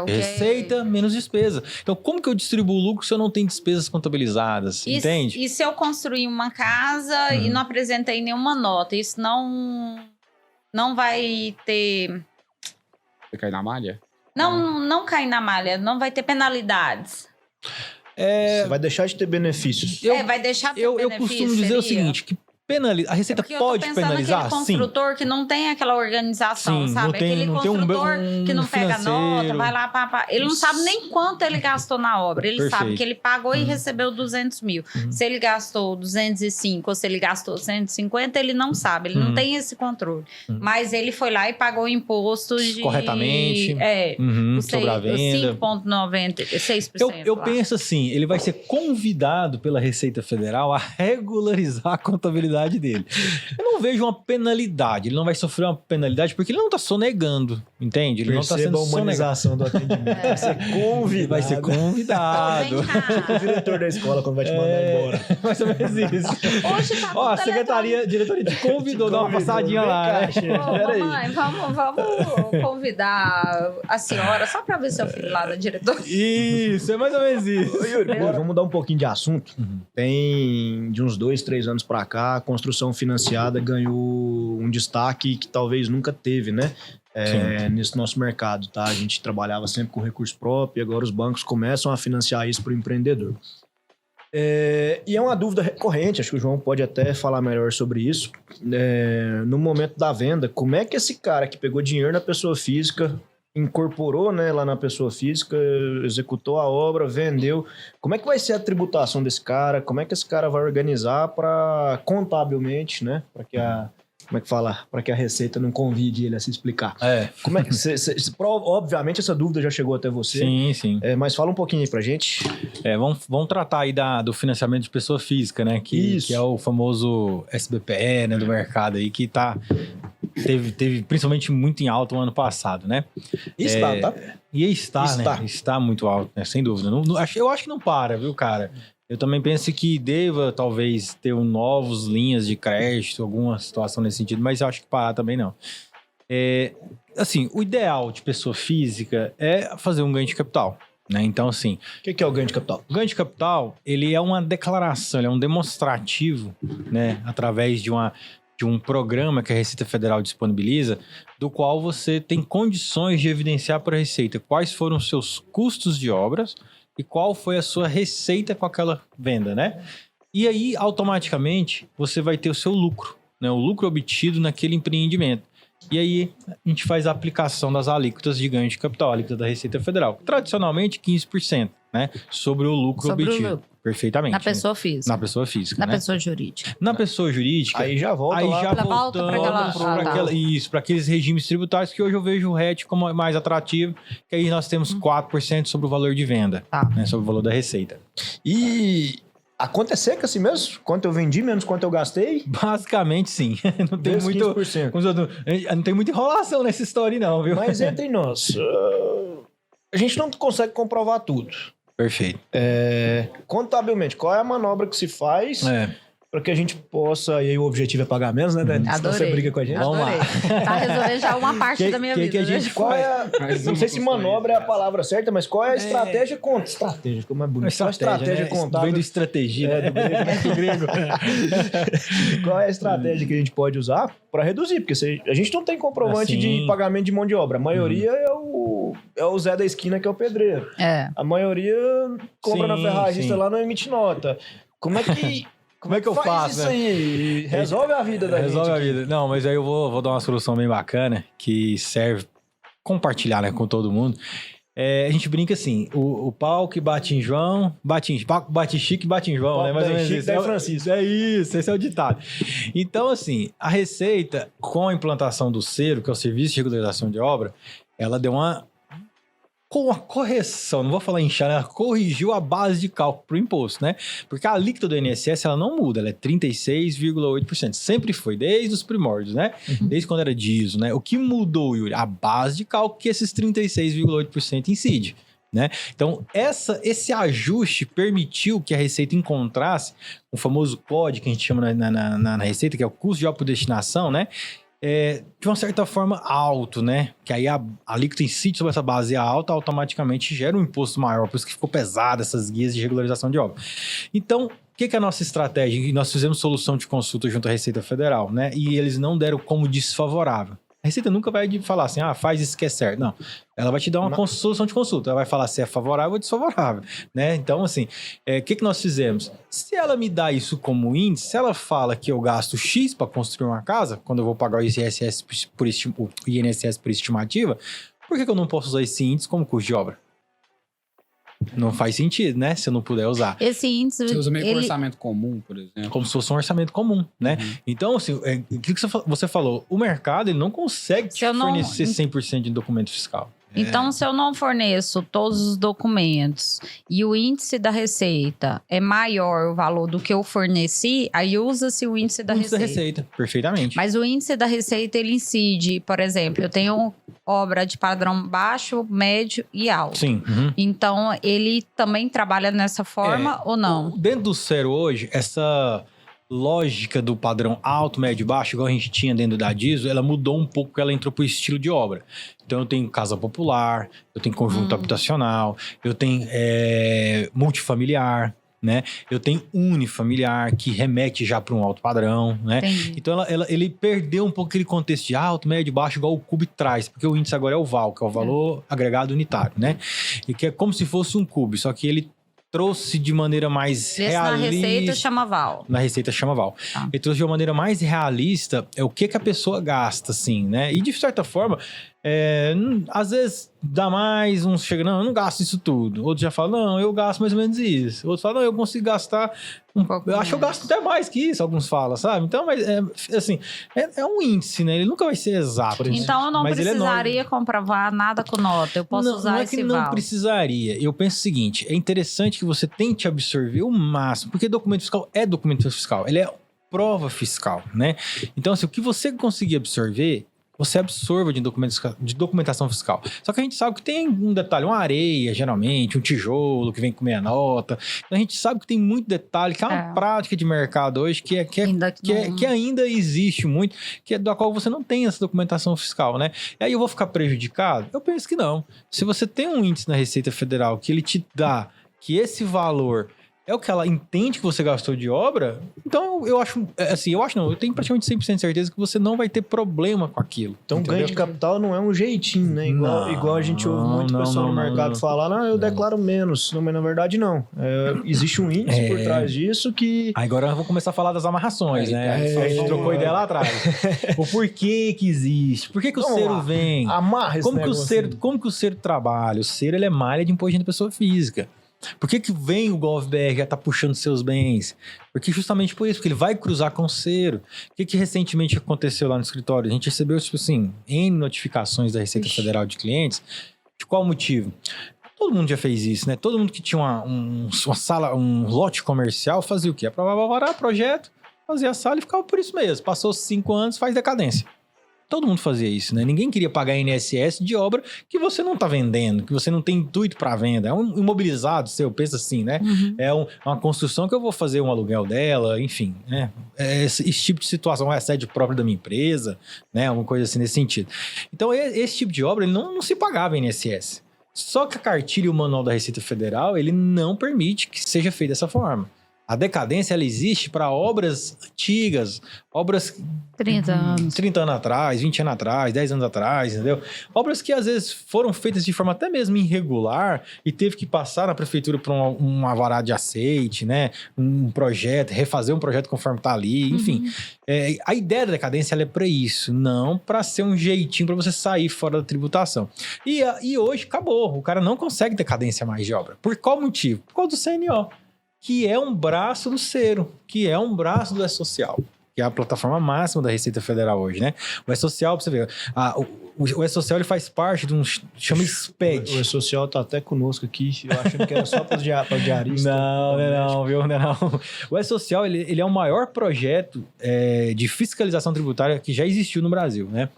Receita menos despesa. Então, como que eu distribuo o lucro se eu não tenho despesas contabilizadas? Entende? E se eu construir uma casa e não apresentei nenhuma nota? Isso não vai ter... Vai cair na malha? Não cair na malha. Não vai ter penalidades. Você vai deixar de ter benefícios. Vai deixar de ter benefícios. Eu costumo dizer o seguinte, que a Receita pode penalizar? Aquele construtor que não tem aquela organização, sim, sabe? Aquele construtor que não pega nota, vai lá, ele não sabe nem quanto ele gastou na obra. Ele sabe que ele pagou e recebeu 200 mil. Se ele gastou 205 ou se ele gastou 150, ele não sabe. Ele não tem esse controle. Mas ele foi lá e pagou impostos corretamente. Sobre a venda. 5,96%. Eu penso assim, ele vai ser convidado pela Receita Federal a regularizar a contabilidade dele. Eu não vejo uma penalidade, ele não vai sofrer uma penalidade porque ele não está sonegando, entende? Ele não está sendo a humanização do atendimento. Vai ser convidado. Tipo o diretor da escola quando vai te mandar embora. Mais ou menos isso. Hoje tá a diretoria te convidou, dá uma passadinha lá. Mamãe, vamos convidar a senhora só para ver seu filho lá da diretoria. Isso, é mais ou menos isso. Yuri, vamos mudar um pouquinho de assunto. Tem de uns 2, 3 anos para cá, a construção financiada ganhou um destaque que talvez nunca teve, né? Nesse nosso mercado, tá? A gente trabalhava sempre com recurso próprio e agora os bancos começam a financiar isso para o empreendedor. E é uma dúvida recorrente, acho que o João pode até falar melhor sobre isso. No momento da venda, como é que esse cara que pegou dinheiro na pessoa física, incorporou, né, lá na pessoa física, executou a obra, vendeu, como é que vai ser a tributação desse cara? Como é que esse cara vai organizar para contabilmente, né, para que a Receita não convide ele a se explicar? Como é que obviamente essa dúvida já chegou até você. Sim. Mas fala um pouquinho aí pra gente. Vamos tratar aí do financiamento de pessoa física, né? Que é o famoso SBPE, né, do mercado aí, que teve principalmente muito em alta o ano passado, né? Está muito alto, né? Sem dúvida. Eu acho que não para, viu, cara? Eu também penso que deva, talvez, ter novas linhas de crédito, alguma situação nesse sentido, mas eu acho que parar também não. Assim, o ideal de pessoa física é fazer um ganho de capital, né? Então, assim... O que é o ganho de capital? O ganho de capital, ele é uma declaração, ele é um demonstrativo, né? Através de um programa que a Receita Federal disponibiliza, do qual você tem condições de evidenciar para a Receita quais foram os seus custos de obras e qual foi a sua receita com aquela venda, né? E aí, automaticamente, você vai ter o seu lucro, né? O lucro obtido naquele empreendimento. E aí, a gente faz a aplicação das alíquotas de ganho de capital, a alíquota da Receita Federal. Tradicionalmente, 15%, né? Sobre o lucro obtido. Perfeitamente. Na pessoa física. Na pessoa física, Na né? pessoa jurídica. Na pessoa jurídica... Aí já volta aí lá. já volta pra para aqueles regimes tributários que hoje eu vejo o RET como mais atrativo, que aí nós temos 4% sobre o valor de venda, né? Sobre o valor da receita. E... a conta é seca assim mesmo? Quanto eu vendi, menos quanto eu gastei? Basicamente, sim. Não tem Vezes muito... 15%. Não tem muita enrolação nessa história, não, viu? Mas entre nós, a gente não consegue comprovar tudo. Perfeito. Contabilmente, qual é a manobra que se faz para que a gente possa... E aí o objetivo é pagar menos, né, Dani? Senão você briga com a gente. Vamos lá. Tá resolvendo já uma parte da minha vida. Que a gente Qual é não sei se manobra é a palavra certa, mas qual é a estratégia contra... Estratégia, como é bonito. Qual é a estratégia contábil? Vem do estratégia, né? Do grego. Qual é a estratégia que a gente pode usar para reduzir? Porque a gente não tem comprovante de pagamento de mão de obra. A maioria é o Zé da esquina, que é o pedreiro. A maioria compra na ferragista lá, não emite nota. Como é que eu faço, isso aí? Resolve a vida da gente. Resolve a vida. Não, mas aí eu vou dar uma solução bem bacana, que serve compartilhar, né, com todo mundo. A gente brinca assim, o pau que bate em João, bate Chico e bate em João, né? Mais ou menos isso. Francisco. É isso, esse é o ditado. Então, assim, a Receita, com a implantação do SERO, que é o Serviço de Regularização de Obra, ela deu com a correção, não vou falar inchar, ela corrigiu a base de cálculo para o imposto, né? Porque a alíquota do INSS, ela não muda, ela é 36,8%. Sempre foi, desde os primórdios, né? Desde quando era DISO, né? O que mudou, Yuri? A base de cálculo que esses 36,8% incide, né? Então, esse ajuste permitiu que a Receita encontrasse o famoso COD, que a gente chama na Receita, que é o custo de obra por destinação, né? De uma certa forma alto, né? Que aí a alíquota incide sobre essa base alta, automaticamente gera um imposto maior, por isso que ficou pesado essas guias de regularização de obra. Então, o que é a nossa estratégia? E nós fizemos solução de consulta junto à Receita Federal, né? E eles não deram como desfavorável. A Receita nunca vai falar assim, faz isso que é certo. Não, ela vai te dar uma solução de consulta. Ela vai falar se é favorável ou desfavorável, né? Então, assim, o que nós fizemos? Se ela me dá isso como índice, se ela fala que eu gasto X para construir uma casa, quando eu vou pagar o INSS por estimativa, por que eu não posso usar esse índice como custo de obra? Não faz sentido, né? Se eu não puder usar. Esse índice... Você usa meio que um orçamento comum, por exemplo. Como se fosse um orçamento comum, né? Então, assim, o que você falou? O mercado, ele não consegue te fornecer 100% de documento fiscal. Então, se eu não forneço todos os documentos e o índice da receita é maior o valor do que eu forneci, aí usa-se o índice da receita. O índice da receita, perfeitamente. Mas o índice da receita, ele incide, por exemplo, eu tenho obra de padrão baixo, médio e alto. Sim. Então, ele também trabalha nessa forma ou não? Dentro do SERO hoje, essa lógica do padrão alto, médio e baixo, igual a gente tinha dentro da DISO, ela mudou um pouco porque ela entrou para o estilo de obra. Então, eu tenho casa popular, eu tenho conjunto habitacional, eu tenho multifamiliar, né? Eu tenho unifamiliar, que remete já para um alto padrão, né? Entendi. Então, ele perdeu um pouco aquele contexto de alto, médio, baixo, igual o CUB traz, porque o índice agora é o VAL, que é o valor agregado unitário, né? E que é como se fosse um CUB, só que ele trouxe de maneira mais realista... Na receita chama VAL. Na receita chama VAL. Ele trouxe de uma maneira mais realista o que a pessoa gasta, assim, né? E de certa forma, às vezes dá mais, uns chegam, não, eu não gasto isso tudo. Outros já falam, não, eu gasto mais ou menos isso. Outros falam, não, eu consigo gastar... eu acho que eu gasto até mais que isso, alguns falam, sabe? Então, mas assim, é um índice, né? Ele nunca vai ser exato. Então, eu não precisaria comprovar nada com nota. Eu posso usar esse VAL. Não precisaria. Eu penso o seguinte, é interessante que você tente absorver o máximo, porque documento fiscal é documento fiscal. Ele é prova fiscal, né? Então, assim, o que você conseguir absorver, você absorva de documentação fiscal. Só que a gente sabe que tem um detalhe, uma areia, geralmente, um tijolo que vem com meia nota. Então a gente sabe que tem muito detalhe, que é uma prática de mercado hoje que ainda existe muito, da qual você não tem essa documentação fiscal, né? E aí eu vou ficar prejudicado? Eu penso que não. Se você tem um índice na Receita Federal que ele te dá que esse valor é o que ela entende que você gastou de obra, então eu acho, assim, eu tenho praticamente 100% de certeza que você não vai ter problema com aquilo. Então, ganho de capital não é um jeitinho, né? Igual a gente ouve muito pessoal no mercado falar, não, eu declaro menos. Não, mas na verdade não. Existe um índice por trás disso que... Agora eu vou começar a falar das amarrações, né? A gente trocou ideia lá atrás. O porquê que existe, por que o cero vem? Amarra esse negócio. Como que o cero trabalha? O cero, ele é malha de imposto de renda da pessoa física. Por que vem o GovBR já tá puxando seus bens? Porque justamente por isso, porque ele vai cruzar com o cero. O que recentemente aconteceu lá no escritório? A gente recebeu, tipo assim, N notificações da Receita Federal de clientes. De qual motivo? Todo mundo já fez isso, né? Todo mundo que tinha uma sala, um lote comercial, fazia o quê? Aprovava projeto, fazia a sala e ficava por isso mesmo. Passou 5 anos, faz decadência. Todo mundo fazia isso, né? Ninguém queria pagar INSS de obra que você não tá vendendo, que você não tem intuito para venda. É um imobilizado seu, pensa assim, né? Uhum. É uma construção que eu vou fazer um aluguel dela, enfim, né? Esse tipo de situação é a sede própria da minha empresa, né? Alguma coisa assim nesse sentido. Então, esse tipo de obra, ele não se pagava INSS. Só que a cartilha e o manual da Receita Federal, ele não permite que seja feito dessa forma. A decadência, ela existe para obras antigas, obras... 30 anos. 30 anos atrás, 20 anos atrás, 10 anos atrás, entendeu? Obras que às vezes foram feitas de forma até mesmo irregular e teve que passar na prefeitura por um alvará de aceite, né? Um projeto, refazer um projeto conforme tá ali, enfim. A ideia da decadência, ela é para isso, não para ser um jeitinho para você sair fora da tributação. E hoje acabou, o cara não consegue decadência mais de obra. Por qual motivo? Por causa do CNO. Que é um braço do Cero, que é um braço do E-Social, que é a plataforma máxima da Receita Federal hoje, né? O E-Social, pra você ver, o E-Social, ele faz parte de um... chama SPED. O E-Social tá até conosco aqui, eu achando que era só para diarista. Não, viu? Não. O E-Social, ele é o maior projeto de fiscalização tributária que já existiu no Brasil, né?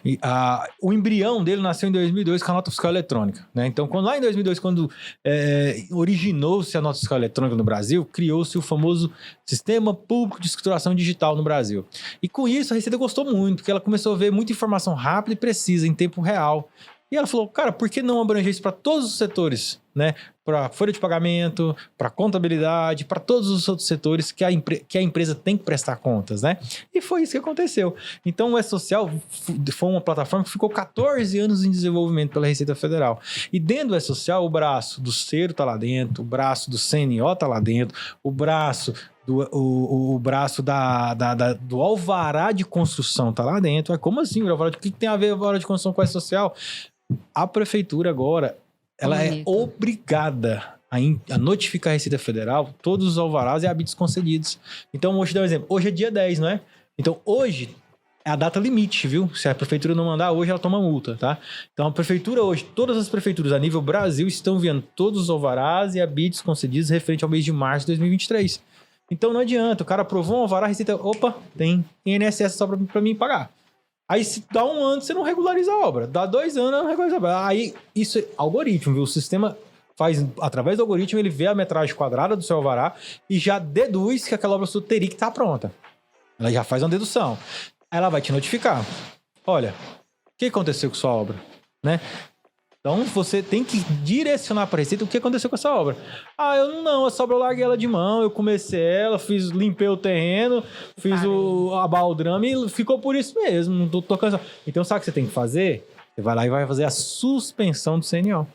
E, o embrião dele nasceu em 2002 com a nota fiscal eletrônica, né? Então, lá em 2002, quando originou-se a nota fiscal eletrônica no Brasil, criou-se o famoso Sistema Público de Escrituração Digital no Brasil. E com isso, a Receita gostou muito, porque ela começou a ver muita informação rápida e precisa, em tempo real. E ela falou, cara, por que não abranger isso para todos os setores, né? Para folha de pagamento, para contabilidade, para todos os outros setores que a empresa tem que prestar contas, né? E foi isso que aconteceu. Então, o E-Social foi uma plataforma que ficou 14 anos em desenvolvimento pela Receita Federal. E dentro do E-Social, o braço do Cero está lá dentro, o braço do CNO está lá dentro, o braço do alvará de construção tá lá dentro. Como assim? O que tem a ver o alvará de construção com a E-Social? A prefeitura agora, ela é obrigada a notificar a Receita Federal todos os alvarás e habitos concedidos. Então, hoje, dá um exemplo. Hoje é dia 10, não é? Então, hoje é a data limite, viu? Se a prefeitura não mandar, hoje ela toma multa, tá? Então, a prefeitura hoje, todas as prefeituras a nível Brasil estão enviando todos os alvarás e habitos concedidos referente ao mês de março de 2023. Então não adianta, o cara aprovou um alvará, a Receita, opa, tem INSS só pra mim pagar. Aí se dá 1 ano, você não regulariza a obra. Dá 2 anos, não regulariza a obra. Aí isso é algoritmo, viu? O sistema faz, através do algoritmo, ele vê a metragem quadrada do seu alvará e já deduz que aquela obra sua teria que estar pronta. Ela já faz uma dedução. Aí ela vai te notificar. Olha, o que aconteceu com sua obra? Né? Então, você tem que direcionar para a Receita o que aconteceu com essa obra. Essa obra eu larguei ela de mão, eu comecei ela, limpei o terreno, fiz a baldrame e ficou por isso mesmo, não tô cansado. Então, sabe o que você tem que fazer? Você vai lá e vai fazer a suspensão do CNO.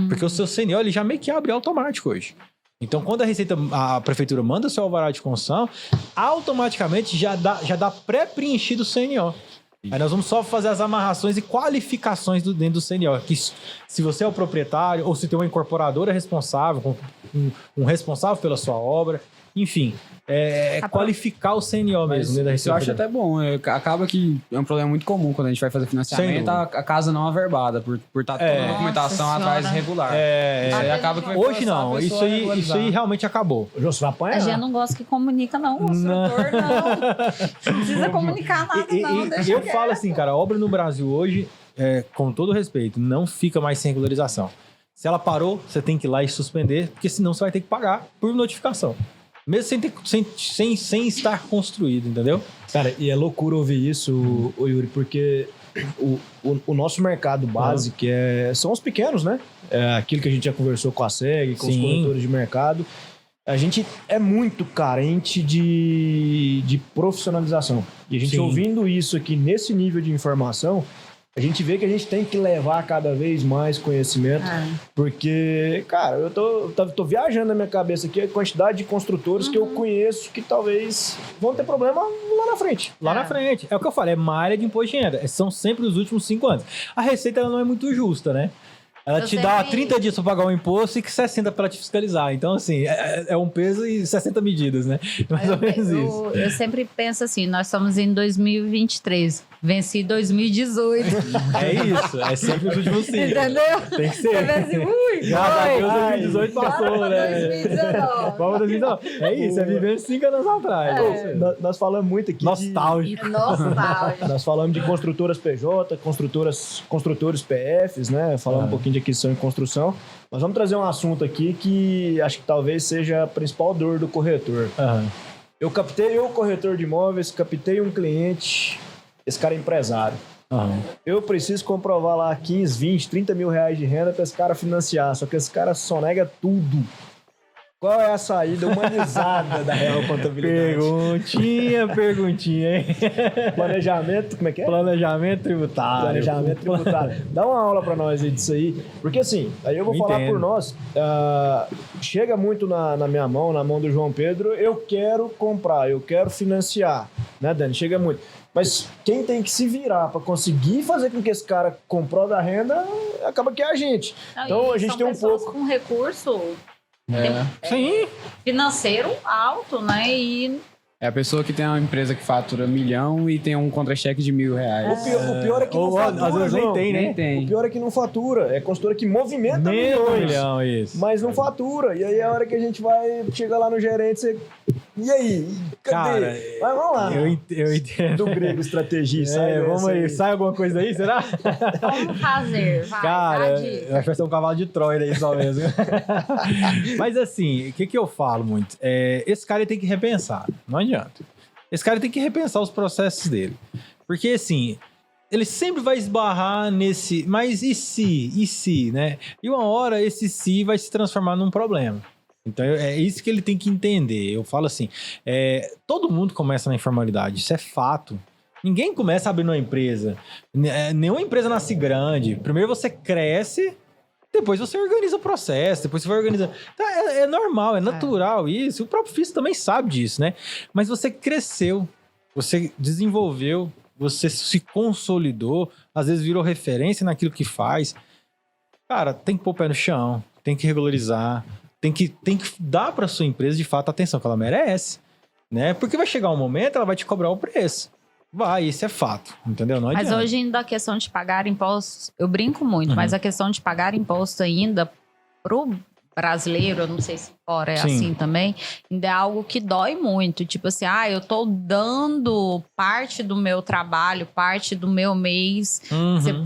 Porque o seu CNO, ele já meio que abre automático hoje. Então, quando a prefeitura manda o seu alvará de construção, automaticamente já dá pré-preenchido o CNO. Aí nós vamos só fazer as amarrações e qualificações dentro do CNO. Que se você é o proprietário ou se tem uma incorporadora responsável, um responsável pela sua obra, enfim, qualificar o CNO mesmo. Dentro da Receita eu acho até bom. Acaba que é um problema muito comum quando a gente vai fazer financiamento, a casa não averbada, por estar toda a documentação atrás regular. Acaba que vai hoje não, isso aí realmente acabou. Você vai apanhar. A gente não gosta que comunica, não. O construtor não precisa comunicar nada, não. Eu falo assim, cara, a obra no Brasil hoje, com todo respeito, não fica mais sem regularização. Se ela parou, você tem que ir lá e suspender, porque senão você vai ter que pagar por notificação. Mesmo sem estar construído, entendeu? Cara, e é loucura ouvir isso, Yuri, porque o nosso mercado base, que são os pequenos, né? É aquilo que a gente já conversou com a SEG, com os corretores de mercado. A gente é muito carente de profissionalização. E a gente ouvindo isso aqui nesse nível de informação, a gente vê que a gente tem que levar cada vez mais conhecimento. Porque, cara, eu tô viajando na minha cabeça aqui a quantidade de construtores que eu conheço que talvez vão ter problema lá na frente. Lá na frente. É o que eu falo, é malha de imposto de renda. São sempre os últimos 5 anos. A Receita ela não é muito justa, né? Ela te dá 30 dias para pagar o imposto e 60 para te fiscalizar. Então, assim, é um peso e 60 medidas, né? Mais ou menos isso. Eu sempre penso assim, nós estamos em 2023. Venci 2018. É isso, é sempre os últimos 5. Entendeu? Tem que ser. Você pensa assim, Graças a Deus, 2018 passou, né? 2019. Vamos 2019. É isso, é viver 5 anos atrás. Nós falamos muito aqui Nostálgico. Nostálgico. Nós falamos de construtoras PJ, construtores PFs, né? Falamos um pouquinho de aquisição e construção. Nós vamos trazer um assunto aqui que acho que talvez seja a principal dor do corretor. Eu corretor de imóveis, captei um cliente, esse cara é empresário. Eu preciso comprovar lá 15, 20, 30 mil reais de renda para esse cara financiar, só que esse cara sonega tudo. Qual é a saída humanizada da real contabilidade? Perguntinha, hein? Planejamento, como é que é? Planejamento tributário. Planejamento tributário. Dá uma aula pra nós aí disso aí. Porque assim, aí eu vou falar por nós. Chega muito na minha mão, na mão do João Pedro, eu quero comprar, eu quero financiar. Né, Dani? Chega muito. Mas quem tem que se virar para conseguir fazer com que esse cara comprove a renda, acaba que é a gente. Então a gente tem um pouco... com recurso... Sim. Financeiro alto, né? E é a pessoa que tem uma empresa que fatura 1 milhão e tem um contra-cheque de R$1.000. O pior é que não fatura, às vezes nem tem, né? Tem. O pior é que não fatura. É consultora que movimenta milhão, isso. Mas não fatura. E aí a hora que a gente vai chegar lá no gerente, você... E aí? Cadê? Cara, mas vamos lá. Eu entendo. Do grego estrategista. Vamos aí. Sai alguma coisa daí, será? Como fazer? Vai, cara, acho que vai ser um cavalo de Troia daí só mesmo. Mas assim, o que eu falo muito? Esse cara ele tem que repensar. Não adianta. Esse cara tem que repensar os processos dele. Porque assim, ele sempre vai esbarrar nesse... Mas e se, né? E uma hora esse se vai se transformar num problema. Então é isso que ele tem que entender. Eu falo assim, todo mundo começa na informalidade, isso é fato. Ninguém começa abrindo uma empresa. Nenhuma empresa nasce grande. Primeiro você cresce, depois você organiza o processo, depois você vai organizando. Então, é normal, é natural isso. O próprio Fício também sabe disso, né? Mas você cresceu, você desenvolveu, você se consolidou, às vezes virou referência naquilo que faz. Cara, tem que pôr o pé no chão, tem que regularizar. Tem que dar para sua empresa, de fato, a atenção que ela merece, né? Porque vai chegar um momento, ela vai te cobrar o preço. Vai, isso é fato, entendeu? Não adianta. Mas hoje ainda a questão de pagar impostos, eu brinco muito, mas a questão de pagar imposto ainda pro brasileiro, eu não sei se fora é assim também, ainda é algo que dói muito. Tipo assim, eu tô dando parte do meu trabalho, parte do meu mês.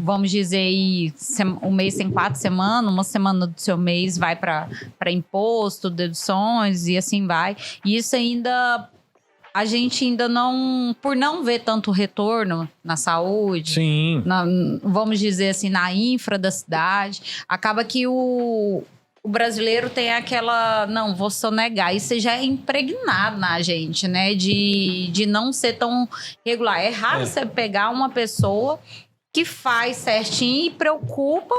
Vamos dizer aí, um mês tem 4 semanas, uma semana do seu mês vai para imposto, deduções e assim vai. E isso ainda... A gente ainda não... Por não ver tanto retorno na saúde, vamos dizer assim, na infra da cidade, acaba que o brasileiro tem aquela... Não, vou sonegar. Isso já é impregnado na gente, né? De não ser tão regular. É raro você pegar uma pessoa que faz certinho e preocupa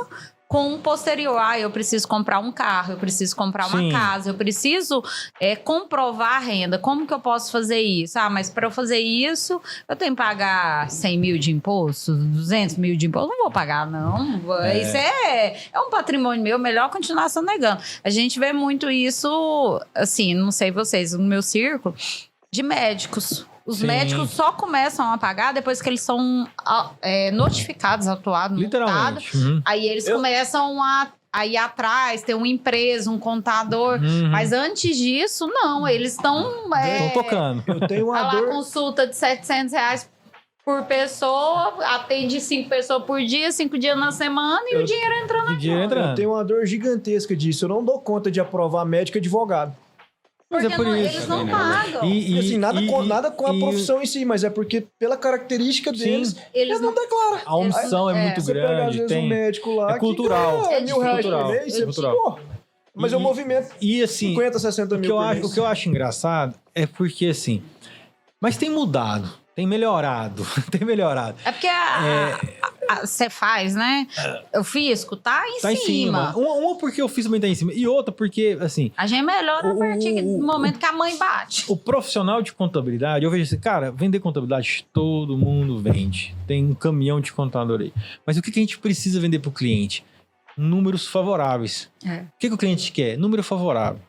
com o posterior. Eu preciso comprar um carro, eu preciso comprar uma casa, eu preciso comprovar a renda. Como que eu posso fazer isso? Mas para eu fazer isso, eu tenho que pagar 100 mil de imposto, 200 mil de imposto. Não vou pagar, não. Isso é um patrimônio meu, melhor continuar sonegando. A gente vê muito isso, assim, não sei vocês, no meu círculo, de médicos. Os médicos só começam a pagar depois que eles são notificados, atuados, literalmente. Aí eles começam a ir atrás, ter uma empresa, um contador. Mas antes disso, não. Eles estão... tocando. Eu tenho uma dor... consulta de R$700 por pessoa, atende 5 pessoas por dia, 5 dias na semana e o dinheiro entrando aqui. Eu tenho uma dor gigantesca disso. Eu não dou conta de aprovar médico e advogado. Mas porque é por isso. Eles não pagam. Assim, nada com a profissão em si, mas é porque pela característica deles, eles não declaram. A omissão é muito você grande. Pega, às vezes, um médico lá é cultural. que R$1.000 por mês, cultural. Mas eu movimento e, assim, 50, 60 mil por mês. O que eu acho engraçado é porque, assim... Mas tem mudado, tem melhorado, É porque você faz, né? O físico tá em cima. Uma porque o físico tá em cima. E outra porque, assim... A gente melhora a partir do momento que a mãe bate. O profissional de contabilidade, eu vejo assim, cara, vender contabilidade, todo mundo vende. Tem um caminhão de contador aí. Mas o que a gente precisa vender pro cliente? Números favoráveis. O que o cliente quer? Número favorável.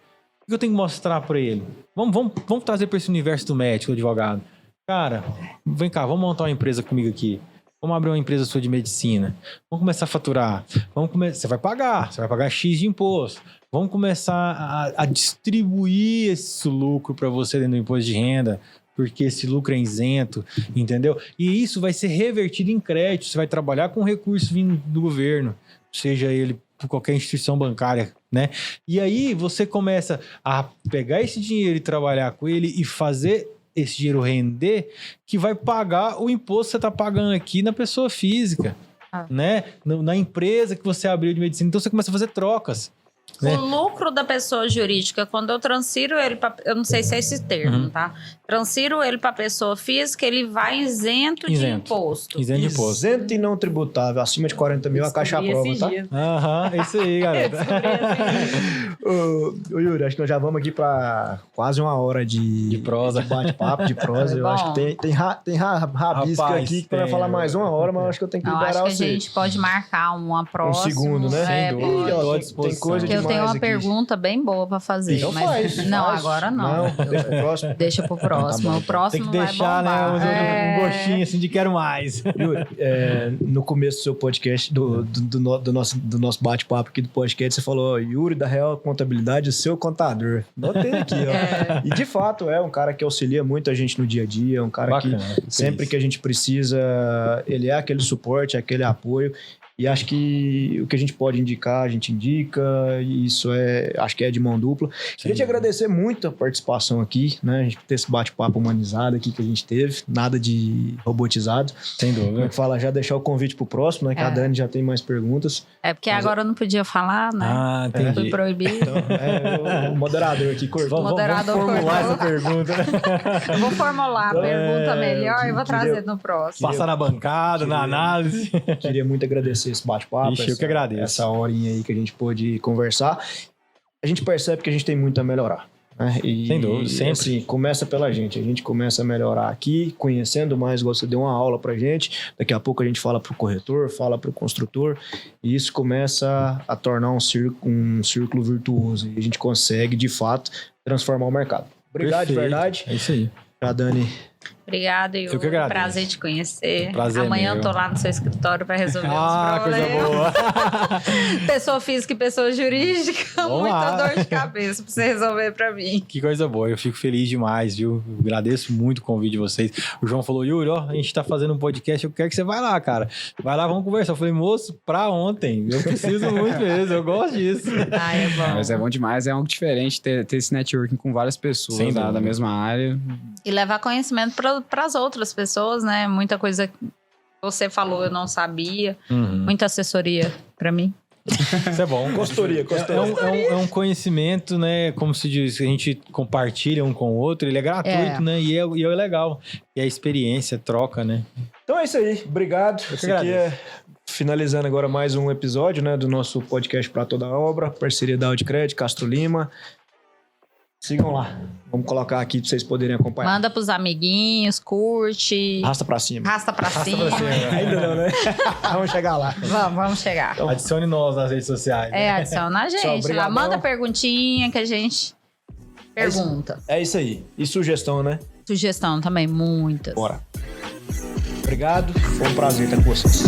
O que eu tenho que mostrar para ele? Vamos trazer para esse universo do médico, do advogado. Cara, vem cá, vamos montar uma empresa comigo aqui. Vamos abrir uma empresa sua de medicina. Vamos começar a faturar. Você vai pagar X de imposto. Vamos começar a distribuir esse lucro para você dentro do imposto de renda, porque esse lucro é isento, entendeu? E isso vai ser revertido em crédito. Você vai trabalhar com recurso vindo do governo, seja ele por qualquer instituição bancária, né? E aí você começa a pegar esse dinheiro e trabalhar com ele e fazer esse dinheiro render, que vai pagar o imposto que você está pagando aqui na pessoa física, né? Na empresa que você abriu de medicina. Então você começa a fazer trocas. O lucro da pessoa jurídica, quando eu transfiro ele para... Eu não sei se é esse termo, tá? Transfiro ele para a pessoa física, ele vai isento de imposto. Isento de imposto. Isento e não tributável. Acima de 40 mil, a caixa aprova, tá? Isso aí, galera. Ô, Yuri, acho que nós já vamos aqui para quase uma hora de prosa. De bate-papo, de prosa. Eu acho que tem rabisco aqui que vai falar mais uma hora, mas eu acho que eu tenho que liberar você. Acho que a gente pode marcar uma próxima. Um segundo, né? Sem dúvida. Tô à disposição. Tem coisa eu tenho uma aqui. Pergunta bem boa para fazer. Então mas não, agora não. Deixa pro próximo. Deixa pro próximo. Tá, o próximo tem que deixar, vai né? Um gostinho assim de quero mais. Yuri, no começo do seu podcast, do nosso bate-papo aqui do podcast, você falou, Yuri da Real Contabilidade, seu contador. Notei aqui, ó. E de fato é um cara que auxilia muito a gente no dia a dia, um cara que sempre que a gente precisa, ele é aquele suporte, aquele apoio. E acho que o que a gente pode indicar, a gente indica, e isso acho que é de mão dupla. Queria te agradecer muito a participação aqui, né? A gente ter esse bate-papo humanizado aqui que a gente teve, nada de robotizado. Sem dúvida. Como é que fala? Já deixar o convite pro próximo, né? Que a Dani já tem mais perguntas. É porque agora eu não podia falar, né? Entendi. Fui proibido. Então, o moderador aqui cortou. Vamos formular essa pergunta, né? Eu vou formular a pergunta melhor e vou trazer no próximo. Passar na bancada, na análise. Queria muito agradecer esse bate-papo. Eu que agradeço. Essa horinha aí que a gente pôde conversar. A gente percebe que a gente tem muito a melhorar. Né? E, sem dúvida, sempre. Assim, começa pela gente. A gente começa a melhorar aqui, conhecendo mais, igual você deu uma aula pra gente. Daqui a pouco a gente fala pro corretor, fala pro construtor. E isso começa a tornar um círculo virtuoso. E a gente consegue, de fato, transformar o mercado. Obrigado, Perfeito. de verdade. É isso aí. A Dani... Obrigada, Yuri. Eu que agradeço. Prazer te conhecer. Prazer Amanhã eu tô lá no seu escritório para resolver os problemas. Coisa boa. Pessoa física e pessoa jurídica, muita dor de cabeça pra você resolver para mim. Que coisa boa, eu fico feliz demais, viu? Eu agradeço muito o convite de vocês. O João falou, Yuri, ó, a gente tá fazendo um podcast, eu quero que você vá lá, cara. Vai lá, vamos conversar. Eu falei, moço, pra ontem. Eu preciso muito mesmo, eu gosto disso. É bom. Mas é bom demais, é algo diferente ter esse networking com várias pessoas da mesma área. E levar conhecimento para as outras pessoas, né? Muita coisa que você falou, eu não sabia. Muita assessoria para mim. Isso é bom. Consultoria. É um conhecimento, né? Como se diz, a gente compartilha um com o outro, ele é gratuito, né? E é legal. E a experiência, troca, né? Então é isso aí. Obrigado. Esse aqui é finalizando agora mais um episódio, né? Do nosso podcast Pra Toda Obra. Parceria da Audicred, Castro Lima. Sigam lá. Vamos colocar aqui pra vocês poderem acompanhar. Manda pros amiguinhos, curte. Arrasta pra cima. Arrasta pra cima. Ainda não, né? Vamos chegar lá. Vamos chegar. Então, adicione nós nas redes sociais. Né? Adiciona a gente. Lá, manda perguntinha que a gente pergunta. É isso aí. E sugestão, né? Sugestão também, muitas. Bora. Obrigado. Foi um prazer estar com vocês.